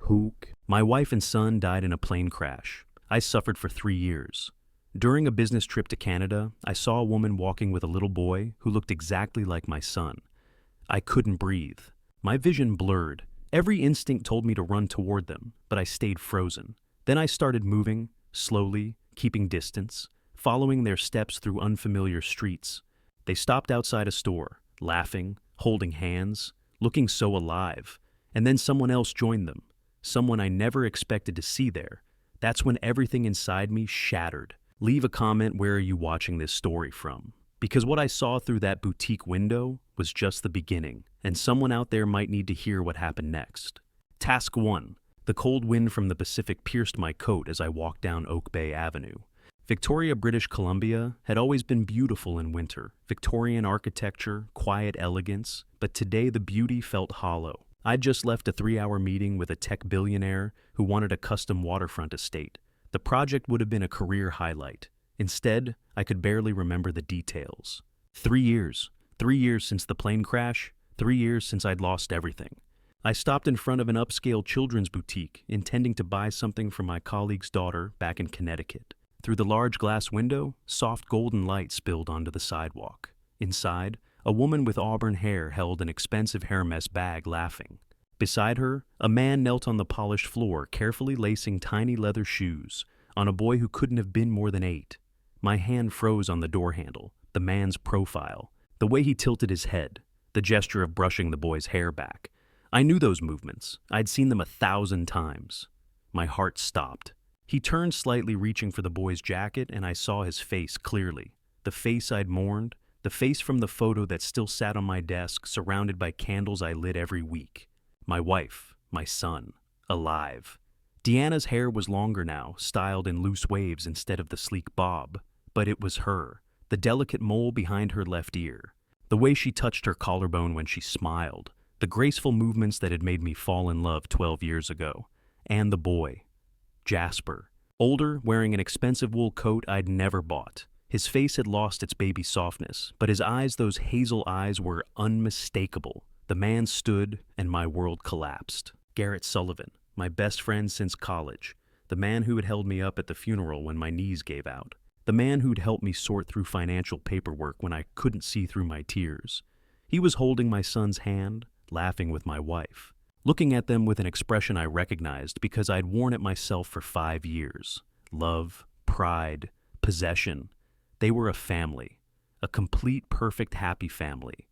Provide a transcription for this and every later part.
Hook. My wife and son died in a plane crash. I suffered for 3 years. During a business trip to Canada, I saw a woman walking with a little boy who looked exactly like my son. I couldn't breathe. My vision blurred. Every instinct told me to run toward them, but I stayed frozen. Then I started moving, slowly, keeping distance, following their steps through unfamiliar streets. They stopped outside a store, laughing, holding hands, looking so alive. And then someone else joined them, someone I never expected to see there. That's when everything inside me shattered. Leave a comment, where are you watching this story from? Because what I saw through that boutique window was just the beginning, and someone out there might need to hear what happened next. Task 1. The cold wind from the Pacific pierced my coat as I walked down Oak Bay Avenue. Victoria, British Columbia had always been beautiful in winter. Victorian architecture, quiet elegance, but today the beauty felt hollow. I'd just left a 3-hour meeting with a tech billionaire who wanted a custom waterfront estate. The project would have been a career highlight. Instead, I could barely remember the details. 3 years. 3 years since the plane crash. 3 years since I'd lost everything. I stopped in front of an upscale children's boutique, intending to buy something for my colleague's daughter back in Connecticut. Through the large glass window, soft golden light spilled onto the sidewalk. Inside, a woman with auburn hair held an expensive Hermes bag, laughing. Beside her, a man knelt on the polished floor, carefully lacing tiny leather shoes on a boy who couldn't have been more than 8. My hand froze on the door handle, the man's profile, the way he tilted his head, the gesture of brushing the boy's hair back. I knew those movements. I'd seen them 1,000 times. My heart stopped. He turned slightly, reaching for the boy's jacket, and I saw his face clearly. The face I'd mourned, the face from the photo that still sat on my desk, surrounded by candles I lit every week. My wife, my son, alive. Deanna's hair was longer now, styled in loose waves instead of the sleek bob. But it was her, the delicate mole behind her left ear, the way she touched her collarbone when she smiled, the graceful movements that had made me fall in love 12 years ago. And the boy, Jasper, older, wearing an expensive wool coat I'd never bought. His face had lost its baby softness, but his eyes, those hazel eyes, were unmistakable. The man stood, and my world collapsed. Garrett Sullivan, my best friend since college, the man who had held me up at the funeral when my knees gave out, the man who'd helped me sort through financial paperwork when I couldn't see through my tears. He was holding my son's hand, laughing with my wife, looking at them with an expression I recognized because I'd worn it myself for 5 years. Love, pride, possession. They were a family, a complete, perfect, happy family.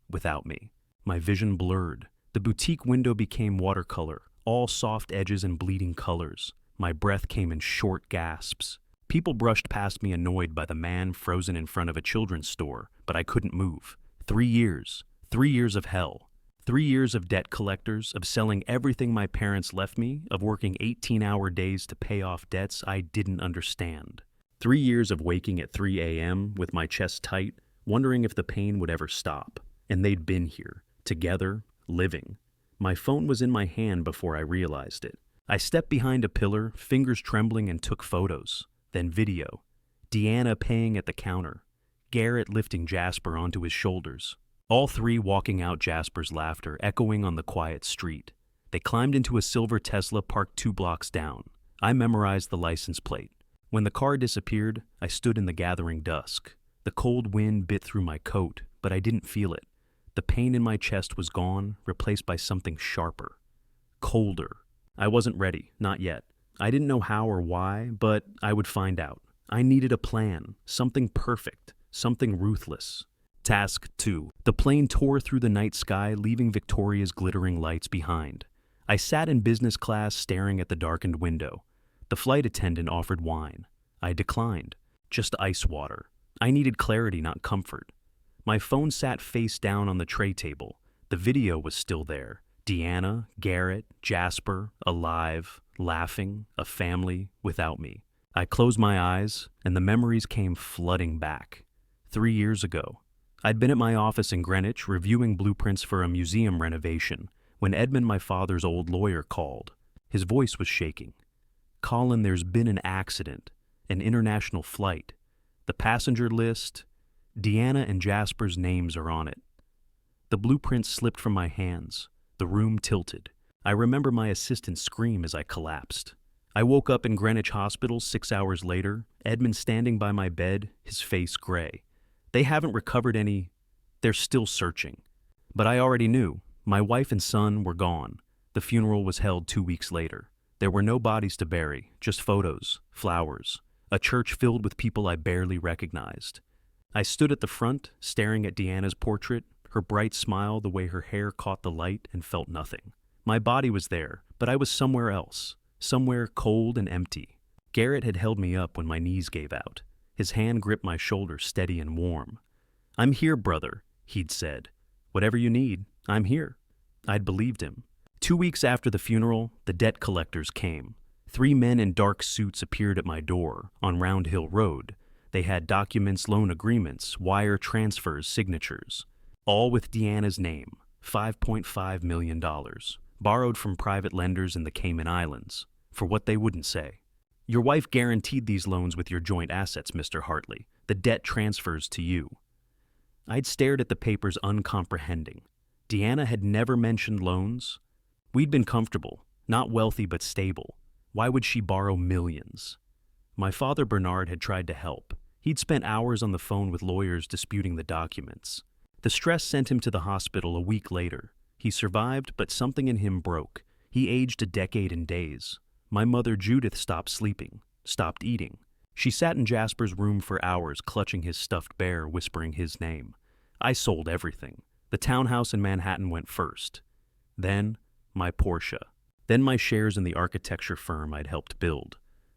Without me. My vision blurred. The boutique window became watercolor, all soft edges and bleeding colors. My breath came in short gasps. People brushed past me, annoyed by the man frozen in front of a children's store, but I couldn't move. 3 years. 3 years of hell. 3 years of debt collectors, of selling everything my parents left me, of working 18-hour days to pay off debts I didn't understand. 3 years of waking at 3 a.m. with my chest tight, wondering if the pain would ever stop. And they'd been here, together, living. My phone was in my hand before I realized it. I stepped behind a pillar, fingers trembling, and took photos. Then video. Deanna paying at the counter. Garrett lifting Jasper onto his shoulders. All three walking out, Jasper's laughter echoing on the quiet street. They climbed into a silver Tesla parked 2 blocks down. I memorized the license plate. When the car disappeared, I stood in the gathering dusk. The cold wind bit through my coat, but I didn't feel it. The pain in my chest was gone, replaced by something sharper. Colder. I wasn't ready, not yet. I didn't know how or why, but I would find out. I needed a plan, something perfect, something ruthless. Task 2. The plane tore through the night sky, leaving Victoria's glittering lights behind. I sat in business class, staring at the darkened window. The flight attendant offered wine. I declined. Just ice water. I needed clarity, not comfort. My phone sat face down on the tray table. The video was still there. Deanna, Garrett, Jasper, alive, laughing, a family without me. I closed my eyes, and the memories came flooding back. 3 years ago, I'd been at my office in Greenwich reviewing blueprints for a museum renovation when Edmund, my father's old lawyer, called. His voice was shaking. "Colin, there's been an accident, an international flight. The passenger list, Deanna and Jasper's names are on it." The blueprints slipped from my hands. The room tilted. I remember my assistant's scream as I collapsed. I woke up in Greenwich Hospital 6 hours later, Edmund standing by my bed, his face gray. They haven't recovered any. They're still searching. But I already knew. My wife and son were gone. The funeral was held 2 weeks later. There were no bodies to bury, just photos, flowers, a church filled with people I barely recognized. I stood at the front, staring at Deanna's portrait, her bright smile, the way her hair caught the light, and felt nothing. My body was there, but I was somewhere else, somewhere cold and empty. Garrett had held me up when my knees gave out. His hand gripped my shoulder, steady and warm. "I'm here, brother," he'd said. "Whatever you need, I'm here." I'd believed him. 2 weeks after the funeral, the debt collectors came. 3 men in dark suits appeared at my door on Round Hill Road. They had documents, loan agreements, wire transfers, signatures, all with Deanna's name, $5.5 million, borrowed from private lenders in the Cayman Islands, for what they wouldn't say. "Your wife guaranteed these loans with your joint assets, Mr. Hartley. The debt transfers to you." I'd stared at the papers uncomprehending. Deanna had never mentioned loans. We'd been comfortable, not wealthy but stable. Why would she borrow millions? My father Bernard had tried to help. He'd spent hours on the phone with lawyers disputing the documents. The stress sent him to the hospital a week later. He survived, but something in him broke. He aged a decade in days. My mother Judith stopped sleeping, stopped eating. She sat in Jasper's room for hours, clutching his stuffed bear, whispering his name. I sold everything. The townhouse in Manhattan went first. Then, my Porsche. Then my shares in the architecture firm I'd helped build.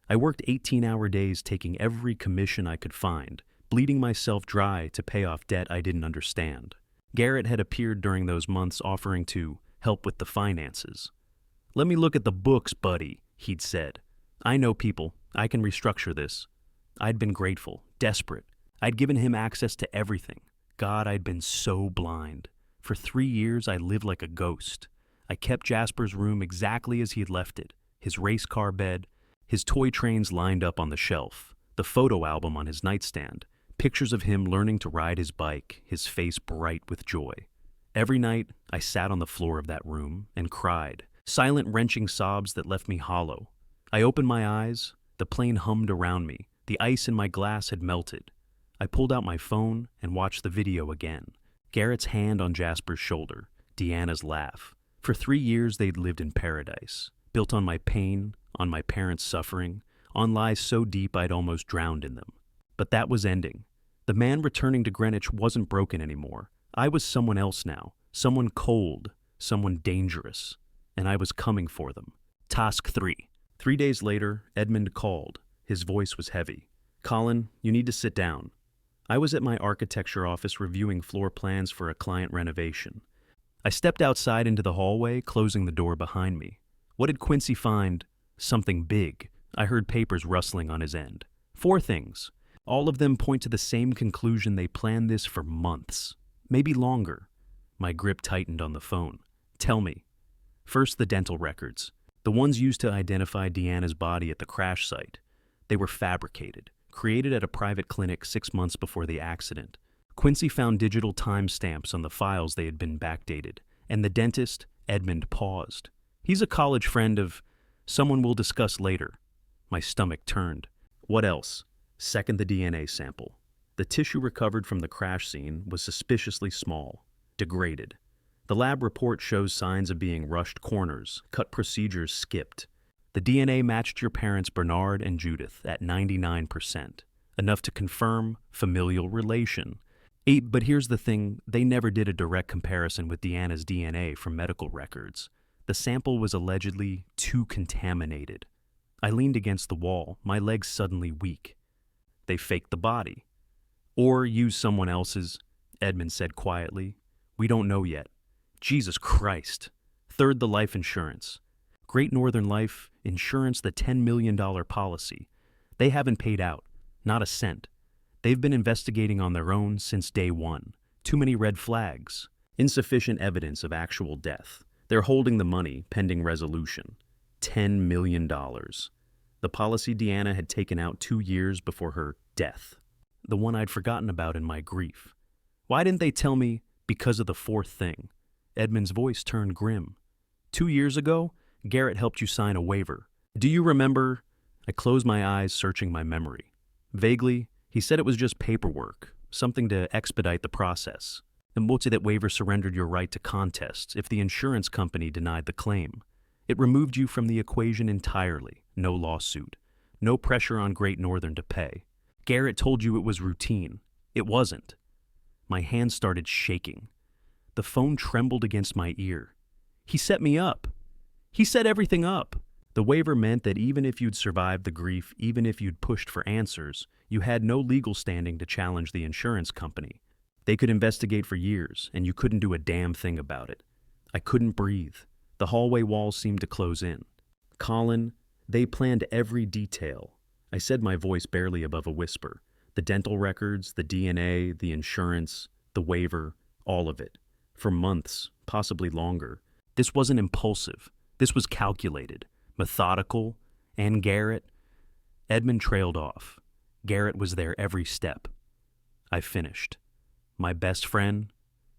I worked 18-hour days taking every commission I could find, bleeding myself dry to pay off debt I didn't understand. Garrett had appeared during those months offering to help with the finances. "Let me look at the books, buddy," he'd said. "I know people. I can restructure this." I'd been grateful, desperate. I'd given him access to everything. God, I'd been so blind. For 3 years, I lived like a ghost. I kept Jasper's room exactly as he'd left it, his race car bed, his toy trains lined up on the shelf, the photo album on his nightstand, pictures of him learning to ride his bike, his face bright with joy. Every night, I sat on the floor of that room and cried, silent, wrenching sobs that left me hollow. I opened my eyes, the plane hummed around me, the ice in my glass had melted. I pulled out my phone and watched the video again. Garrett's hand on Jasper's shoulder, Deanna's laugh. For 3 years they'd lived in paradise, built on my pain, on my parents' suffering, on lies so deep I'd almost drowned in them. But that was ending. The man returning to Greenwich wasn't broken anymore. I was someone else now, someone cold, someone dangerous, and I was coming for them. Task 3. 3 days later, Edmund called. His voice was heavy. "Colin, you need to sit down." I was at my architecture office reviewing floor plans for a client renovation. I stepped outside into the hallway, closing the door behind me. What did Quincy find? Something big. I heard papers rustling on his end. 4 things. All of them point to the same conclusion. They planned this for months, maybe longer. My grip tightened on the phone. "Tell me." First, the dental records. The ones used to identify Deanna's body at the crash site. They were fabricated, created at a private clinic 6 months before the accident. Quincy found digital timestamps on the files. They had been backdated. And the dentist, Edmund, paused. He's a college friend of someone we'll discuss later. My stomach turned. What else? Second, the DNA sample. The tissue recovered from the crash scene was suspiciously small, degraded. The lab report shows signs of being rushed corners, cut procedures skipped. The DNA matched your parents Bernard and Judith at 99%, enough to confirm familial relation. But here's the thing, they never did a direct comparison with Deanna's DNA from medical records. The sample was allegedly too contaminated. I leaned against the wall, my legs suddenly weak. They faked the body. Or used someone else's, Edmund said quietly. We don't know yet. Jesus Christ. Third, the life insurance. Great Northern Life Insurance, the $10 million policy. They haven't paid out, not a cent. They've been investigating on their own since day one. Too many red flags. Insufficient evidence of actual death. They're holding the money pending resolution. $10 million. The policy Deanna had taken out 2 years before her death. The one I'd forgotten about in my grief. Why didn't they tell me because of the 4th thing? Edmund's voice turned grim. 2 years ago, Garrett helped you sign a waiver. Do you remember? I closed my eyes, searching my memory. Vaguely, he said it was just paperwork, something to expedite the process. The multi that waiver surrendered your right to contest if the insurance company denied the claim. It removed you from the equation entirely. No lawsuit. No pressure on Great Northern to pay. Garrett told you it was routine. It wasn't. My hands started shaking. The phone trembled against my ear. He set me up. He set everything up. The waiver meant that even if you'd survived the grief, even if you'd pushed for answers, you had no legal standing to challenge the insurance company. They could investigate for years, and you couldn't do a damn thing about it. I couldn't breathe. The hallway walls seemed to close in. Colin, they planned every detail. I said, my voice barely above a whisper. The dental records, the DNA, the insurance, the waiver, all of it. For months, possibly longer. This wasn't impulsive. This was calculated, methodical, and Garrett. Edmund trailed off. Garrett was there every step. I finished. My best friend,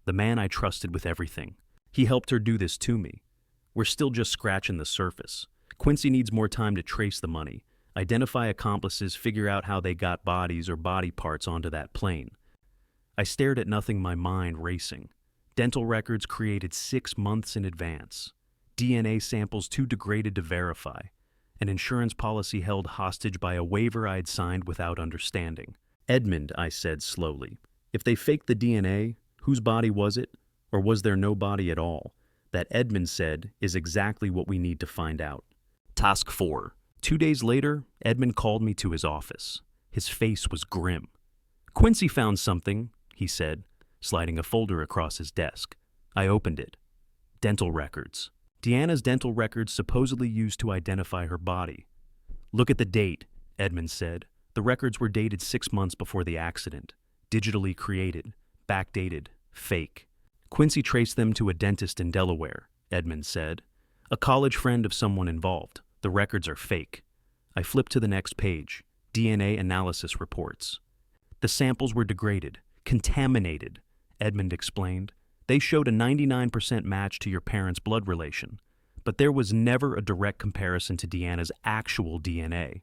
the man I trusted with everything. He helped her do this to me. We're still just scratching the surface. Quincy needs more time to trace the money, identify accomplices, figure out how they got bodies or body parts onto that plane. I stared at nothing, my mind racing. Dental records created 6 months in advance. DNA samples too degraded to verify. An insurance policy held hostage by a waiver I'd signed without understanding. Edmund, I said slowly, if they faked the DNA, whose body was it? Or was there no body at all? That, Edmund said, is exactly what we need to find out. Task 4. 2 days later, Edmund called me to his office. His face was grim. Quincy found something, he said, sliding a folder across his desk. I opened it. Dental records. Deanna's dental records supposedly used to identify her body. Look at the date, Edmund said. The records were dated 6 months before the accident. Digitally created, backdated, fake. Quincy traced them to a dentist in Delaware, Edmund said. A college friend of someone involved. The records are fake. I flipped to the next page. DNA analysis reports. The samples were degraded, contaminated, Edmund explained. They showed a 99% match to your parents' blood relation, but there was never a direct comparison to Deanna's actual DNA.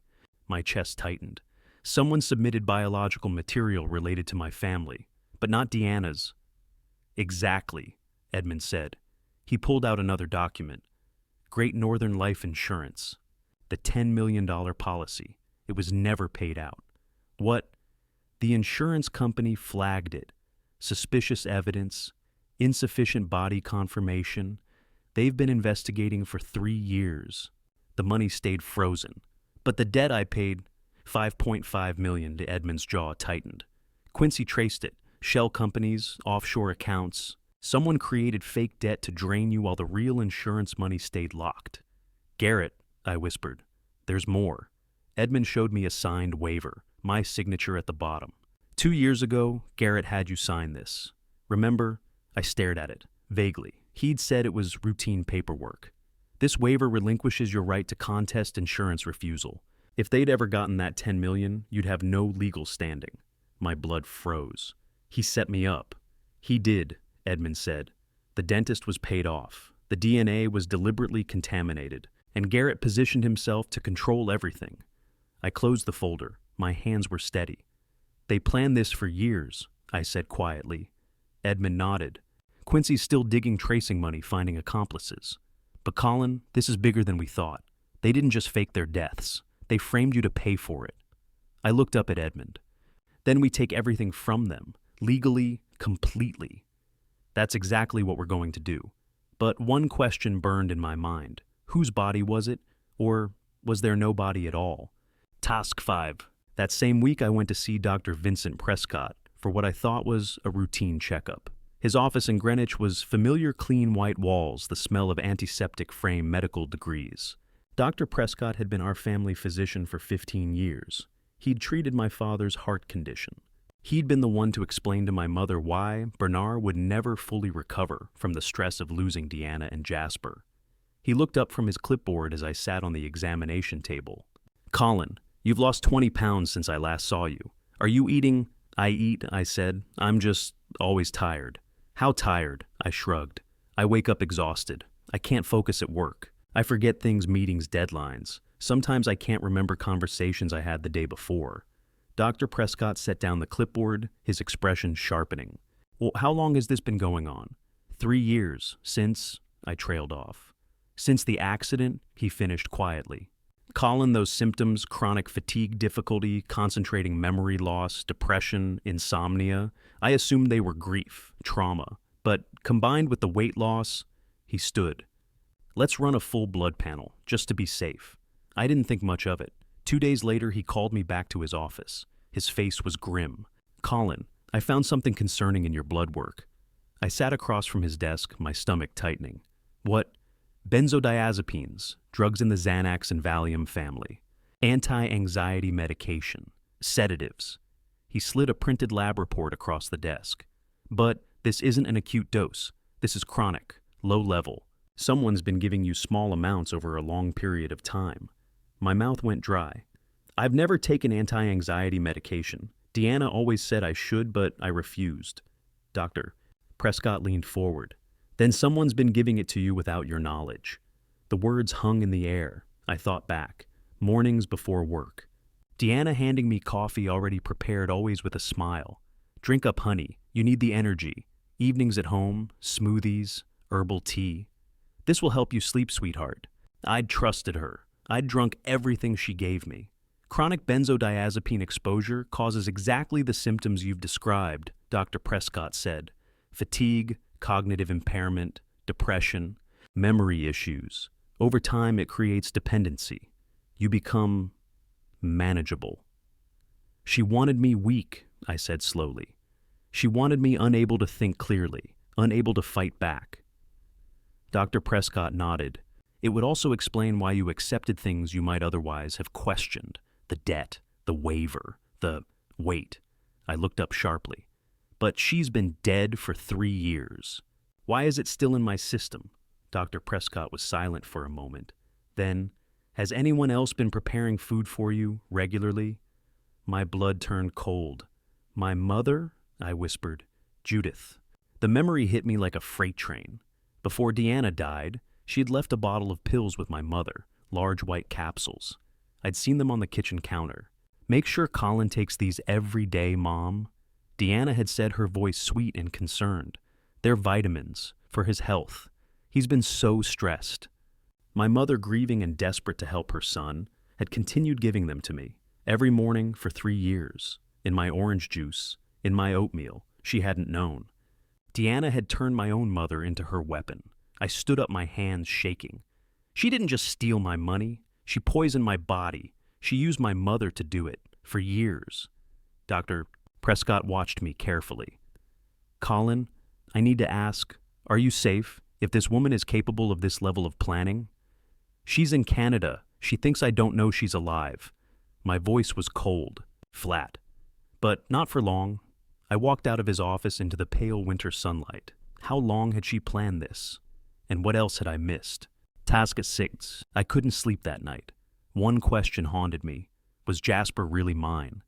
My chest tightened. Someone submitted biological material related to my family, but not Deanna's. Exactly, Edmund said. He pulled out another document. Great Northern Life Insurance. The $10 million policy. It was never paid out. What? The insurance company flagged it. Suspicious evidence, insufficient body confirmation. They've been investigating for 3 years. The money stayed frozen. But the debt I paid, $5.5 million, to Edmund's jaw tightened. Quincy traced it. Shell companies, offshore accounts. Someone created fake debt to drain you while the real insurance money stayed locked. Garrett, I whispered, there's more. Edmund showed me a signed waiver, my signature at the bottom. 2 years ago, Garrett had you sign this. Remember? I stared at it, vaguely. He'd said it was routine paperwork. This waiver relinquishes your right to contest insurance refusal. If they'd ever gotten that $10 million, you'd have no legal standing. My blood froze. He set me up. He did, Edmund said. The dentist was paid off. The DNA was deliberately contaminated, and Garrett positioned himself to control everything. I closed the folder. My hands were steady. They planned this for years, I said quietly. Edmund nodded. Quincy's still digging tracing money, finding accomplices. But Colin, this is bigger than we thought. They didn't just fake their deaths. They framed you to pay for it. I looked up at Edmund. Then we take everything from them, legally, completely. That's exactly what we're going to do. But one question burned in my mind. Whose body was it? Or was there no body at all? Task 5. That same week I went to see Dr. Vincent Prescott for what I thought was a routine checkup. His office in Greenwich was familiar clean white walls, the smell of antiseptic frame medical degrees. Dr. Prescott had been our family physician for 15 years. He'd treated my father's heart condition. He'd been the one to explain to my mother why Bernard would never fully recover from the stress of losing Deanna and Jasper. He looked up from his clipboard as I sat on the examination table. Colin, you've lost 20 pounds since I last saw you. Are you eating? I eat, I said. I'm just always tired. How tired? I shrugged. I wake up exhausted. I can't focus at work. I forget things, meetings, deadlines. Sometimes I can't remember conversations I had the day before. Dr. Prescott set down the clipboard, his expression sharpening. Well, how long has this been going on? 3 years, since, I trailed off. Since the accident, he finished quietly. Colin, those symptoms, chronic fatigue difficulty, concentrating memory loss, depression, insomnia, I assumed they were grief, trauma. But combined with the weight loss, he stood. Let's run a full blood panel, just to be safe. I didn't think much of it. 2 days later, he called me back to his office. His face was grim. Colin, I found something concerning in your blood work. I sat across from his desk, my stomach tightening. What? Benzodiazepines, drugs in the Xanax and Valium family. Anti-anxiety medication. Sedatives. He slid a printed lab report across the desk. But this isn't an acute dose. This is chronic, low level. Someone's been giving you small amounts over a long period of time. My mouth went dry. I've never taken anti-anxiety medication. Deanna always said I should, but I refused. Doctor, Prescott leaned forward. Then someone's been giving it to you without your knowledge. The words hung in the air. I thought back. Mornings before work. Deanna handing me coffee already prepared, always with a smile. Drink up, honey. You need the energy. Evenings at home, smoothies, herbal tea. This will help you sleep, sweetheart. I'd trusted her. I'd drunk everything she gave me. Chronic benzodiazepine exposure causes exactly the symptoms you've described, Dr. Prescott said. Fatigue, cognitive impairment, depression, memory issues. Over time, it creates dependency. You become manageable. She wanted me weak, I said slowly. She wanted me unable to think clearly, unable to fight back. Dr. Prescott nodded. It would also explain why you accepted things you might otherwise have questioned. The debt, the waiver, the wait. I looked up sharply. But she's been dead for 3 years. Why is it still in my system? Dr. Prescott was silent for a moment. Then, has anyone else been preparing food for you regularly? My blood turned cold. My mother? I whispered. Judith. The memory hit me like a freight train. Before Deanna died, she had left a bottle of pills with my mother, large white capsules. I'd seen them on the kitchen counter. Make sure Colin takes these every day, Mom. Deanna had said, her voice sweet and concerned. They're vitamins, for his health. He's been so stressed. My mother, grieving and desperate to help her son, had continued giving them to me, every morning for 3 years, in my orange juice, in my oatmeal. She hadn't known. Deanna had turned my own mother into her weapon. I stood up, my hands shaking. She didn't just steal my money. She poisoned my body. She used my mother to do it, for years. Dr. Prescott watched me carefully. Colin, I need to ask, are you safe if this woman is capable of this level of planning? She's in Canada. She thinks I don't know she's alive. My voice was cold, flat. But not for long. I walked out of his office into the pale winter sunlight. How long had she planned this? And what else had I missed? Task at 6. I couldn't sleep that night. One question haunted me. Was Jasper really mine?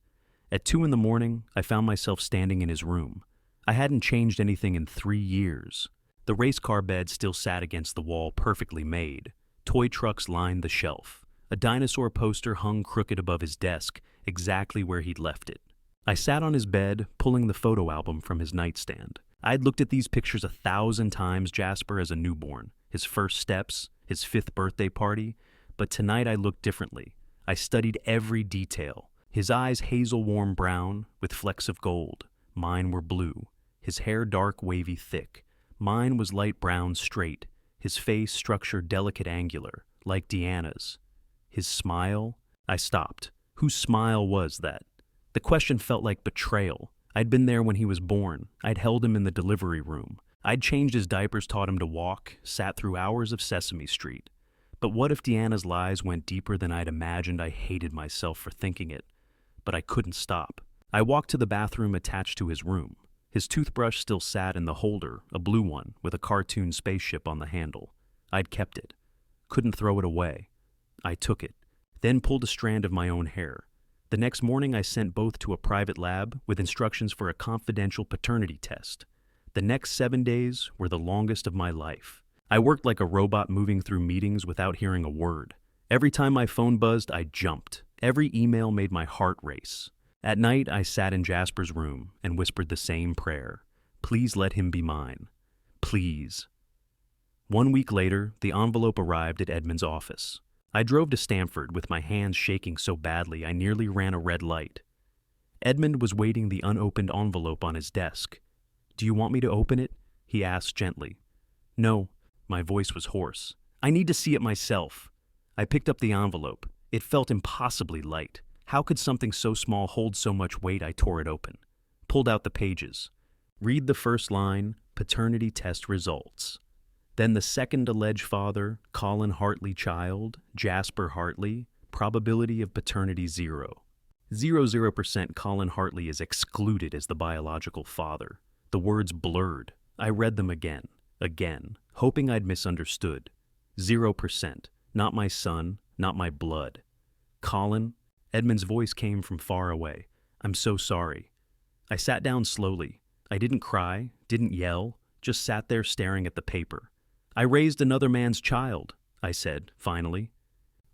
At 2 in the morning, I found myself standing in his room. I hadn't changed anything in 3 years. The race car bed still sat against the wall, perfectly made. Toy trucks lined the shelf. A dinosaur poster hung crooked above his desk, exactly where he'd left it. I sat on his bed, pulling the photo album from his nightstand. I'd looked at these pictures 1,000 times, Jasper as a newborn, his first steps, his 5th birthday party, but tonight I looked differently. I studied every detail. His eyes hazel warm brown, with flecks of gold. Mine were blue. His hair dark, wavy, thick. Mine was light brown, straight. His face structured, delicate, angular, like Deanna's. His smile? I stopped. Whose smile was that? The question felt like betrayal. I'd been there when he was born. I'd held him in the delivery room. I'd changed his diapers, taught him to walk, sat through hours of Sesame Street. But what if Deanna's lies went deeper than I'd imagined? I hated myself for thinking it. But I couldn't stop. I walked to the bathroom attached to his room. His toothbrush still sat in the holder, a blue one, with a cartoon spaceship on the handle. I'd kept it. Couldn't throw it away. I took it, then pulled a strand of my own hair. The next morning I sent both to a private lab with instructions for a confidential paternity test. The next 7 days were the longest of my life. I worked like a robot moving through meetings without hearing a word. Every time my phone buzzed, I jumped. Every email made my heart race. At night, I sat in Jasper's room and whispered the same prayer. Please let him be mine. Please. 1 week later, the envelope arrived at Edmund's office. I drove to Stamford with my hands shaking so badly I nearly ran a red light. Edmund was waiting the unopened envelope on his desk. Do you want me to open it? He asked gently. No, my voice was hoarse. I need to see it myself. I picked up the envelope. It felt impossibly light. How could something so small hold so much weight? I tore it open. Pulled out the pages. Read the first line, paternity test results. Then the second alleged father, Colin Hartley child, Jasper Hartley, probability of paternity 0. 0% Colin Hartley is excluded as the biological father. The words blurred. I read them again, hoping I'd misunderstood. 0%, not my son, not my blood. Colin, Edmund's voice came from far away. I'm so sorry. I sat down slowly. I didn't cry, didn't yell, just sat there staring at the paper. I raised another man's child, I said, finally.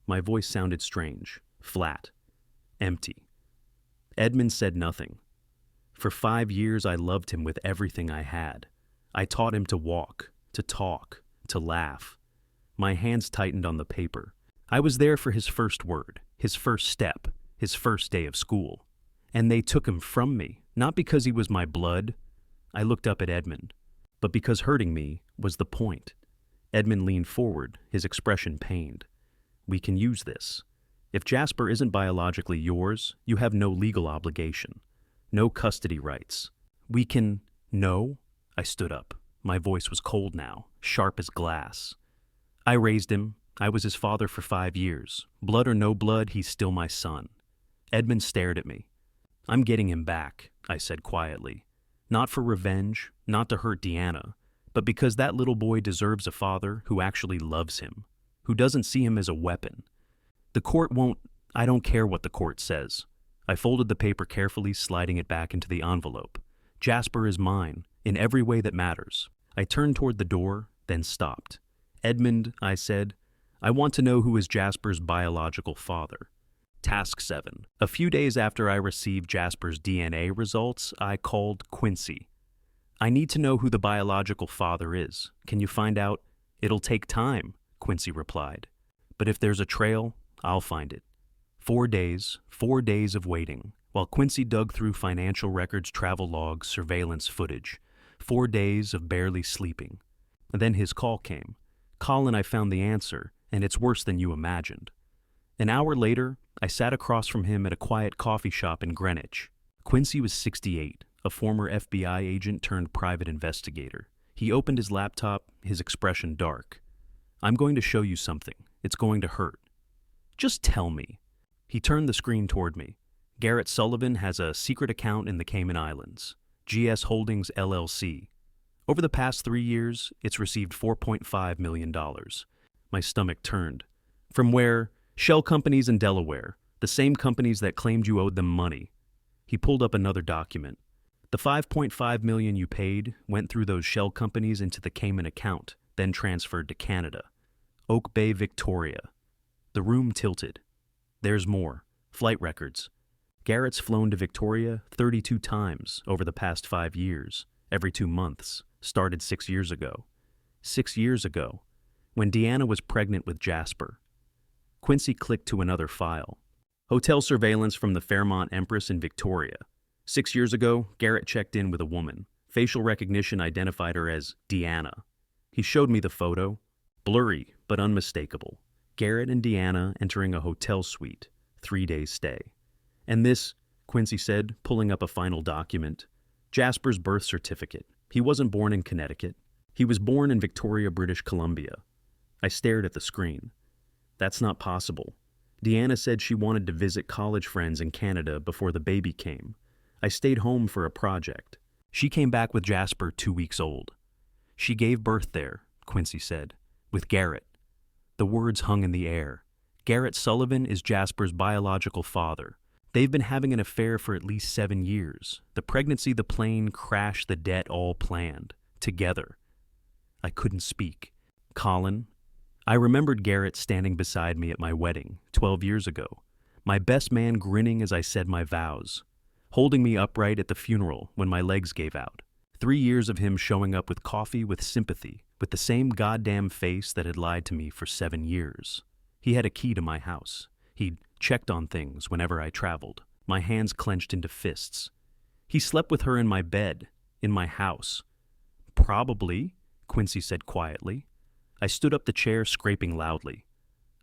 My voice sounded strange, flat, empty. Edmund said nothing. For 5 years I loved him with everything I had. I taught him to walk, to talk, to laugh. My hands tightened on the paper. I was there for his first word, his first step, his first day of school. And they took him from me, not because he was my blood. I looked up at Edmund, but because hurting me was the point. Edmund leaned forward, his expression pained. We can use this. If Jasper isn't biologically yours, you have no legal obligation, no custody rights. We can... No? I stood up. My voice was cold now, sharp as glass. I raised him. I was his father for 5 years. Blood or no blood, he's still my son. Edmund stared at me. I'm getting him back, I said quietly. Not for revenge, not to hurt Deanna, but because that little boy deserves a father who actually loves him, who doesn't see him as a weapon. The court won't... I don't care what the court says. I folded the paper carefully, sliding it back into the envelope. Jasper is mine, in every way that matters. I turned toward the door, then stopped. Edmund, I said, I want to know who is Jasper's biological father. Task 7. A few days after I received Jasper's DNA results, I called Quincy. I need to know who the biological father is. Can you find out? It'll take time, Quincy replied. But if there's a trail, I'll find it. 4 days of waiting, while Quincy dug through financial records, travel logs, surveillance footage. 4 days of barely sleeping. And then his call came. Colin, I found the answer, and it's worse than you imagined. An hour later, I sat across from him at a quiet coffee shop in Greenwich. Quincy was 68, a former FBI agent turned private investigator. He opened his laptop, his expression dark. I'm going to show you something. It's going to hurt. Just tell me. He turned the screen toward me. Garrett Sullivan has a secret account in the Cayman Islands, GS Holdings LLC. Over the past 3 years, it's received $4.5 million. My stomach turned. From where? Shell companies in Delaware, the same companies that claimed you owed them money. He pulled up another document. The $5.5 million you paid went through those shell companies into the Cayman account, then transferred to Canada. Oak Bay, Victoria. The room tilted. There's more. Flight records. Garrett's flown to Victoria 32 times over the past 5 years, every 2 months. Started 6 years ago. 6 years ago, when Deanna was pregnant with Jasper. Quincy clicked to another file. Hotel surveillance from the Fairmont Empress in Victoria. 6 years ago, Garrett checked in with a woman. Facial recognition identified her as Deanna. He showed me the photo. Blurry, but unmistakable. Garrett and Deanna entering a hotel suite. 3-day stay. And this, Quincy said, pulling up a final document. Jasper's birth certificate. He wasn't born in Connecticut. He was born in Victoria, British Columbia. I stared at the screen. That's not possible. Deanna said she wanted to visit college friends in Canada before the baby came. I stayed home for a project. She came back with Jasper 2 weeks old. She gave birth there, Quincy said, with Garrett. The words hung in the air. Garrett Sullivan is Jasper's biological father. They've been having an affair for at least 7 years. The pregnancy, the plane crash, the debt, all planned. Together. I couldn't speak. Colin, I remembered Garrett standing beside me at my wedding 12 years ago, my best man grinning as I said my vows, holding me upright at the funeral when my legs gave out. 3 years of him showing up with coffee with sympathy, with the same goddamn face that had lied to me for 7 years. He had a key to my house. He'd checked on things whenever I traveled, my hands clenched into fists. He slept with her in my bed, in my house. Probably, Quincy said quietly. I stood up the chair, scraping loudly.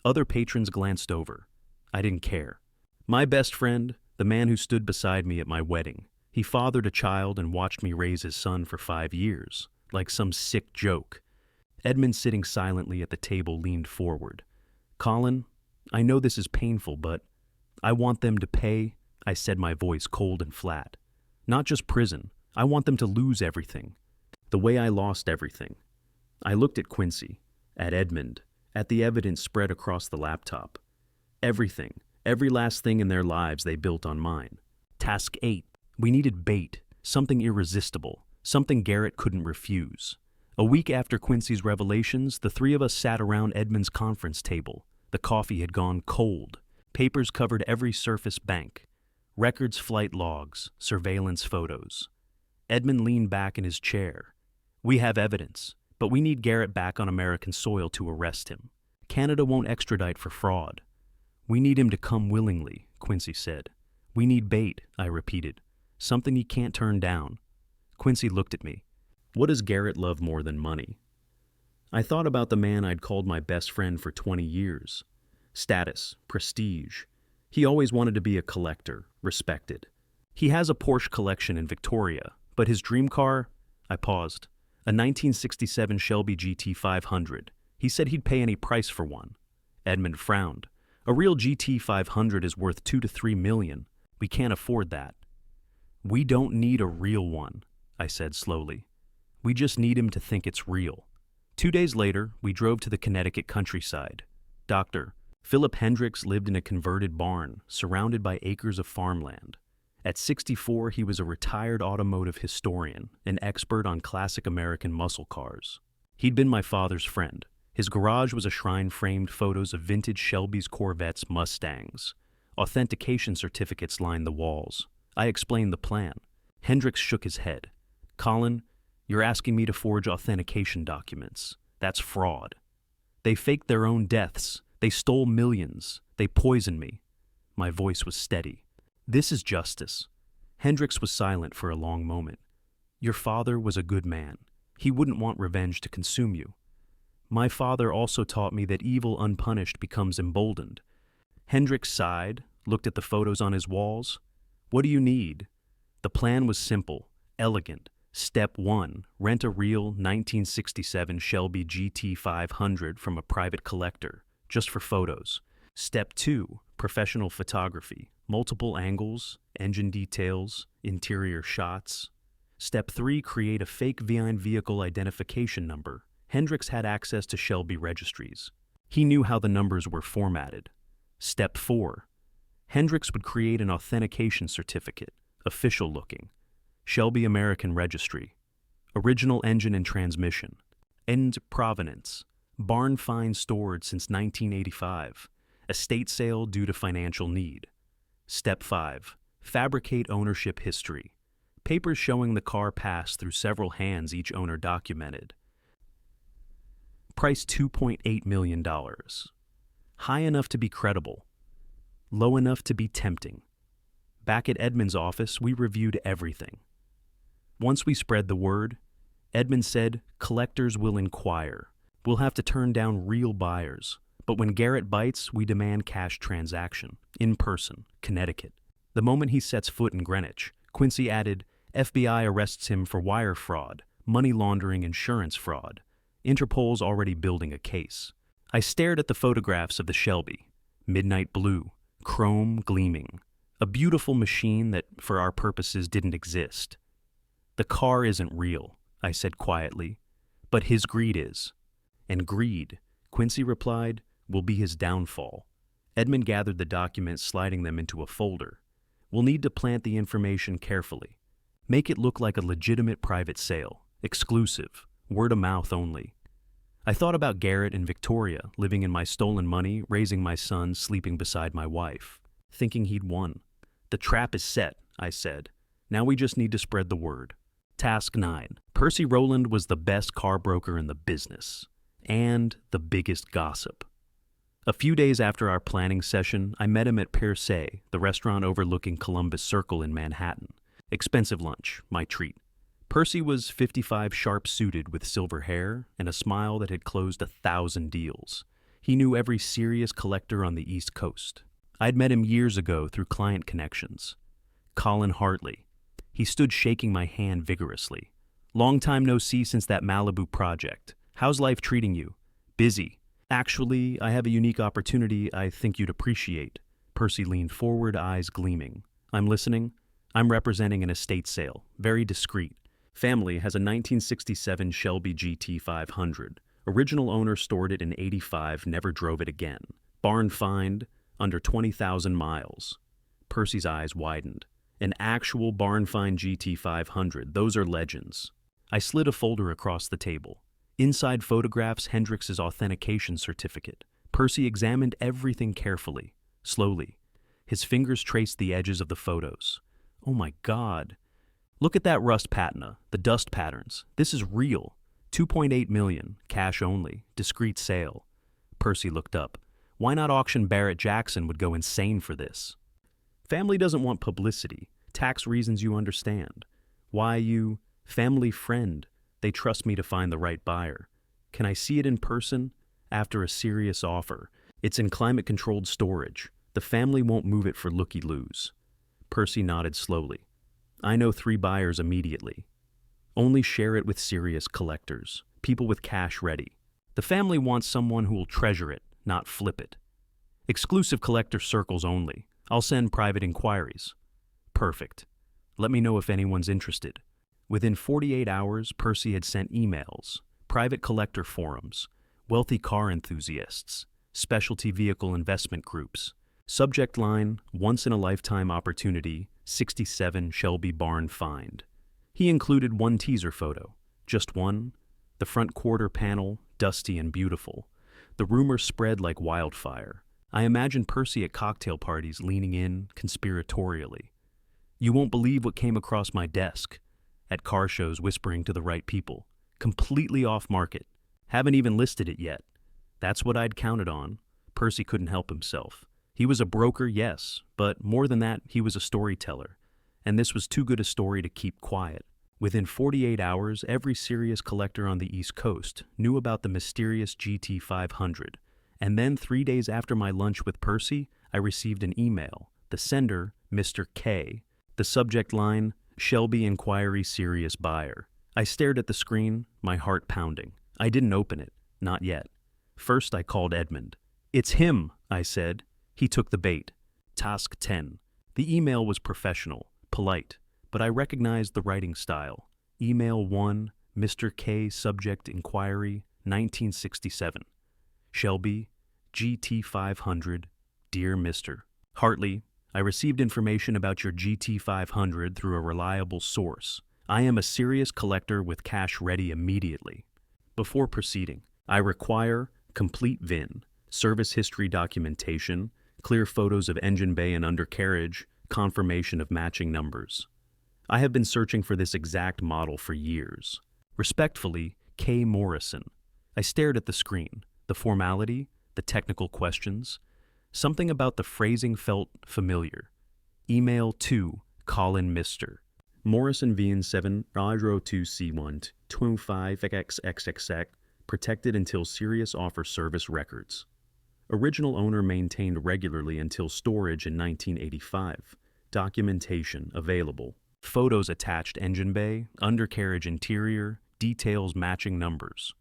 Other patrons glanced over. I didn't care. My best friend, the man who stood beside me at my wedding, he fathered a child and watched me raise his son for 5 years, like some sick joke. Edmund, sitting silently at the table, leaned forward. Colin, I know this is painful, but I want them to pay, I said, my voice cold and flat. Not just prison. I want them to lose everything. The way I lost everything. I looked at Quincy, at Edmund, at the evidence spread across the laptop. Everything, every last thing in their lives they built on mine. Task 8. We needed bait, something irresistible, something Garrett couldn't refuse. A week after Quincy's revelations, the three of us sat around Edmund's conference table. The coffee had gone cold. Papers covered every Surface bank. Records, flight logs, surveillance photos. Edmund leaned back in his chair. We have evidence, but we need Garrett back on American soil to arrest him. Canada won't extradite for fraud. We need him to come willingly, Quincy said. We need bait, I repeated. Something he can't turn down. Quincy looked at me. What does Garrett love more than money? I thought about the man I'd called my best friend for 20 years. Status, prestige. He always wanted to be a collector, respected. He has a Porsche collection in Victoria, but his dream car? I paused. A 1967 Shelby GT 500. He said he'd pay any price for one. Edmund frowned. A real GT 500 is worth 2 to 3 million. We can't afford that. We don't need a real one, I said slowly. We just need him to think it's real. 2 days later, we drove to the Connecticut countryside. Dr. Philip Hendricks lived in a converted barn, surrounded by acres of farmland. At 64, he was a retired automotive historian, an expert on classic American muscle cars. He'd been my father's friend. His garage was a shrine framed photos of vintage Shelby's, Corvettes, Mustangs. Authentication certificates lined the walls. I explained the plan. Hendricks shook his head. Colin, you're asking me to forge authentication documents. That's fraud. They faked their own deaths. They stole millions. They poisoned me. My voice was steady. This is justice. Hendricks was silent for a long moment. Your father was a good man. He wouldn't want revenge to consume you. My father also taught me that evil unpunished becomes emboldened. Hendricks sighed, looked at the photos on his walls. What do you need? The plan was simple, elegant. Step 1, rent a real 1967 Shelby GT 500 from a private collector, just for photos. Step 2, professional photography, multiple angles, engine details, interior shots. Step 3, create a fake vehicle identification number. Hendricks had access to Shelby registries. He knew how the numbers were formatted. Step 4, Hendricks would create an authentication certificate, official looking. Shelby American Registry. Original engine and transmission. End provenance. Barn find stored since 1985. Estate sale due to financial need. Step 5. Fabricate ownership history. Papers showing the car passed through several hands, each owner documented. Price $2.8 million. High enough to be credible. Low enough to be tempting. Back at Edmund's office, we reviewed everything. Once we spread the word, Edmund said, collectors will inquire. We'll have to turn down real buyers. But when Garrett bites, we demand cash transaction. In person, Connecticut. The moment he sets foot in Greenwich, Quincy added, FBI arrests him for wire fraud, money laundering, insurance fraud. Interpol's already building a case. I stared at the photographs of the Shelby. Midnight blue, chrome gleaming. A beautiful machine that, for our purposes, didn't exist. The car isn't real, I said quietly, but his greed is. And greed, Quincy replied, will be his downfall. Edmund gathered the documents, sliding them into a folder. We'll need to plant the information carefully. Make it look like a legitimate private sale, exclusive, word of mouth only. I thought about Garrett and Victoria, living in my stolen money, raising my son, sleeping beside my wife, thinking he'd won. The trap is set, I said. Now we just need to spread the word. Task 9. Percy Rowland was the best car broker in the business, and the biggest gossip. A few days after our planning session, I met him at Per Se, the restaurant overlooking Columbus Circle in Manhattan. Expensive lunch, my treat. Percy was 55, sharp-suited with silver hair and a smile that had closed 1,000 deals. He knew every serious collector on the East Coast. I'd met him years ago through client connections. Colin Hartley. He stood shaking my hand vigorously. Long time no see since that Malibu project. How's life treating you? Busy. Actually, I have a unique opportunity I think you'd appreciate. Percy leaned forward, eyes gleaming. I'm listening. I'm representing an estate sale. Very discreet. Family has a 1967 Shelby GT 500. Original owner stored it in '85, never drove it again. Barn find, under 20,000 miles. Percy's eyes widened. An actual barn find GT 500. Those are legends. I slid a folder across the table. Inside photographs, Hendrix's authentication certificate. Percy examined everything carefully, slowly. His fingers traced the edges of the photos. Oh my God. Look at that rust patina, the dust patterns. This is real. 2.8 million, cash only, discreet sale. Percy looked up. Why not auction Barrett Jackson would go insane for this? Family doesn't want publicity. Tax reasons you understand. Why you, family friend, they trust me to find the right buyer. Can I see it in person? After a serious offer. It's in climate-controlled storage. The family won't move it for looky-loos. Percy nodded slowly. I know 3 buyers immediately. Only share it with serious collectors, people with cash ready. The family wants someone who will treasure it, not flip it. Exclusive collector circles only. I'll send private inquiries. Perfect. Let me know if anyone's interested. Within 48 hours, Percy had sent emails, private collector forums, wealthy car enthusiasts, specialty vehicle investment groups. Subject line, once-in-a-lifetime opportunity, 67 Shelby barn find. He included one teaser photo, just one, the front quarter panel, dusty and beautiful. The rumor spread like wildfire. I imagined Percy at cocktail parties leaning in conspiratorially. You won't believe what came across my desk. At car shows whispering to the right people. Completely off market. Haven't even listed it yet. That's what I'd counted on. Percy couldn't help himself. He was a broker, yes, but more than that, he was a storyteller. And this was too good a story to keep quiet. Within 48 hours, every serious collector on the East Coast knew about the mysterious GT 500. And then 3 days after my lunch with Percy, I received an email. The sender, Mr. K. The subject line, Shelby Inquiry Serious Buyer. I stared at the screen, my heart pounding. I didn't open it. Not yet. First, I called Edmund. It's him, I said. He took the bait. Task 10. The email was professional, polite, but I recognized the writing style. Email 1, Mr. K. Subject Inquiry, 1967. Shelby, GT 500, Dear Mr. Hartley, I received information about your GT 500 through a reliable source. I am a serious collector with cash ready immediately. Before proceeding, I require complete VIN, service history documentation, clear photos of engine bay and undercarriage, confirmation of matching numbers. I have been searching for this exact model for years. Respectfully, K. Morrison. I stared at the screen, the formality, the technical questions. Something about the phrasing felt familiar. Email 2, Colin Mr. Morrison VN7 Rodro 2C1 25XXXX protected until serious offer service records. Original owner maintained regularly until storage in 1985. Documentation available. Photos attached engine bay, undercarriage interior, details matching numbers.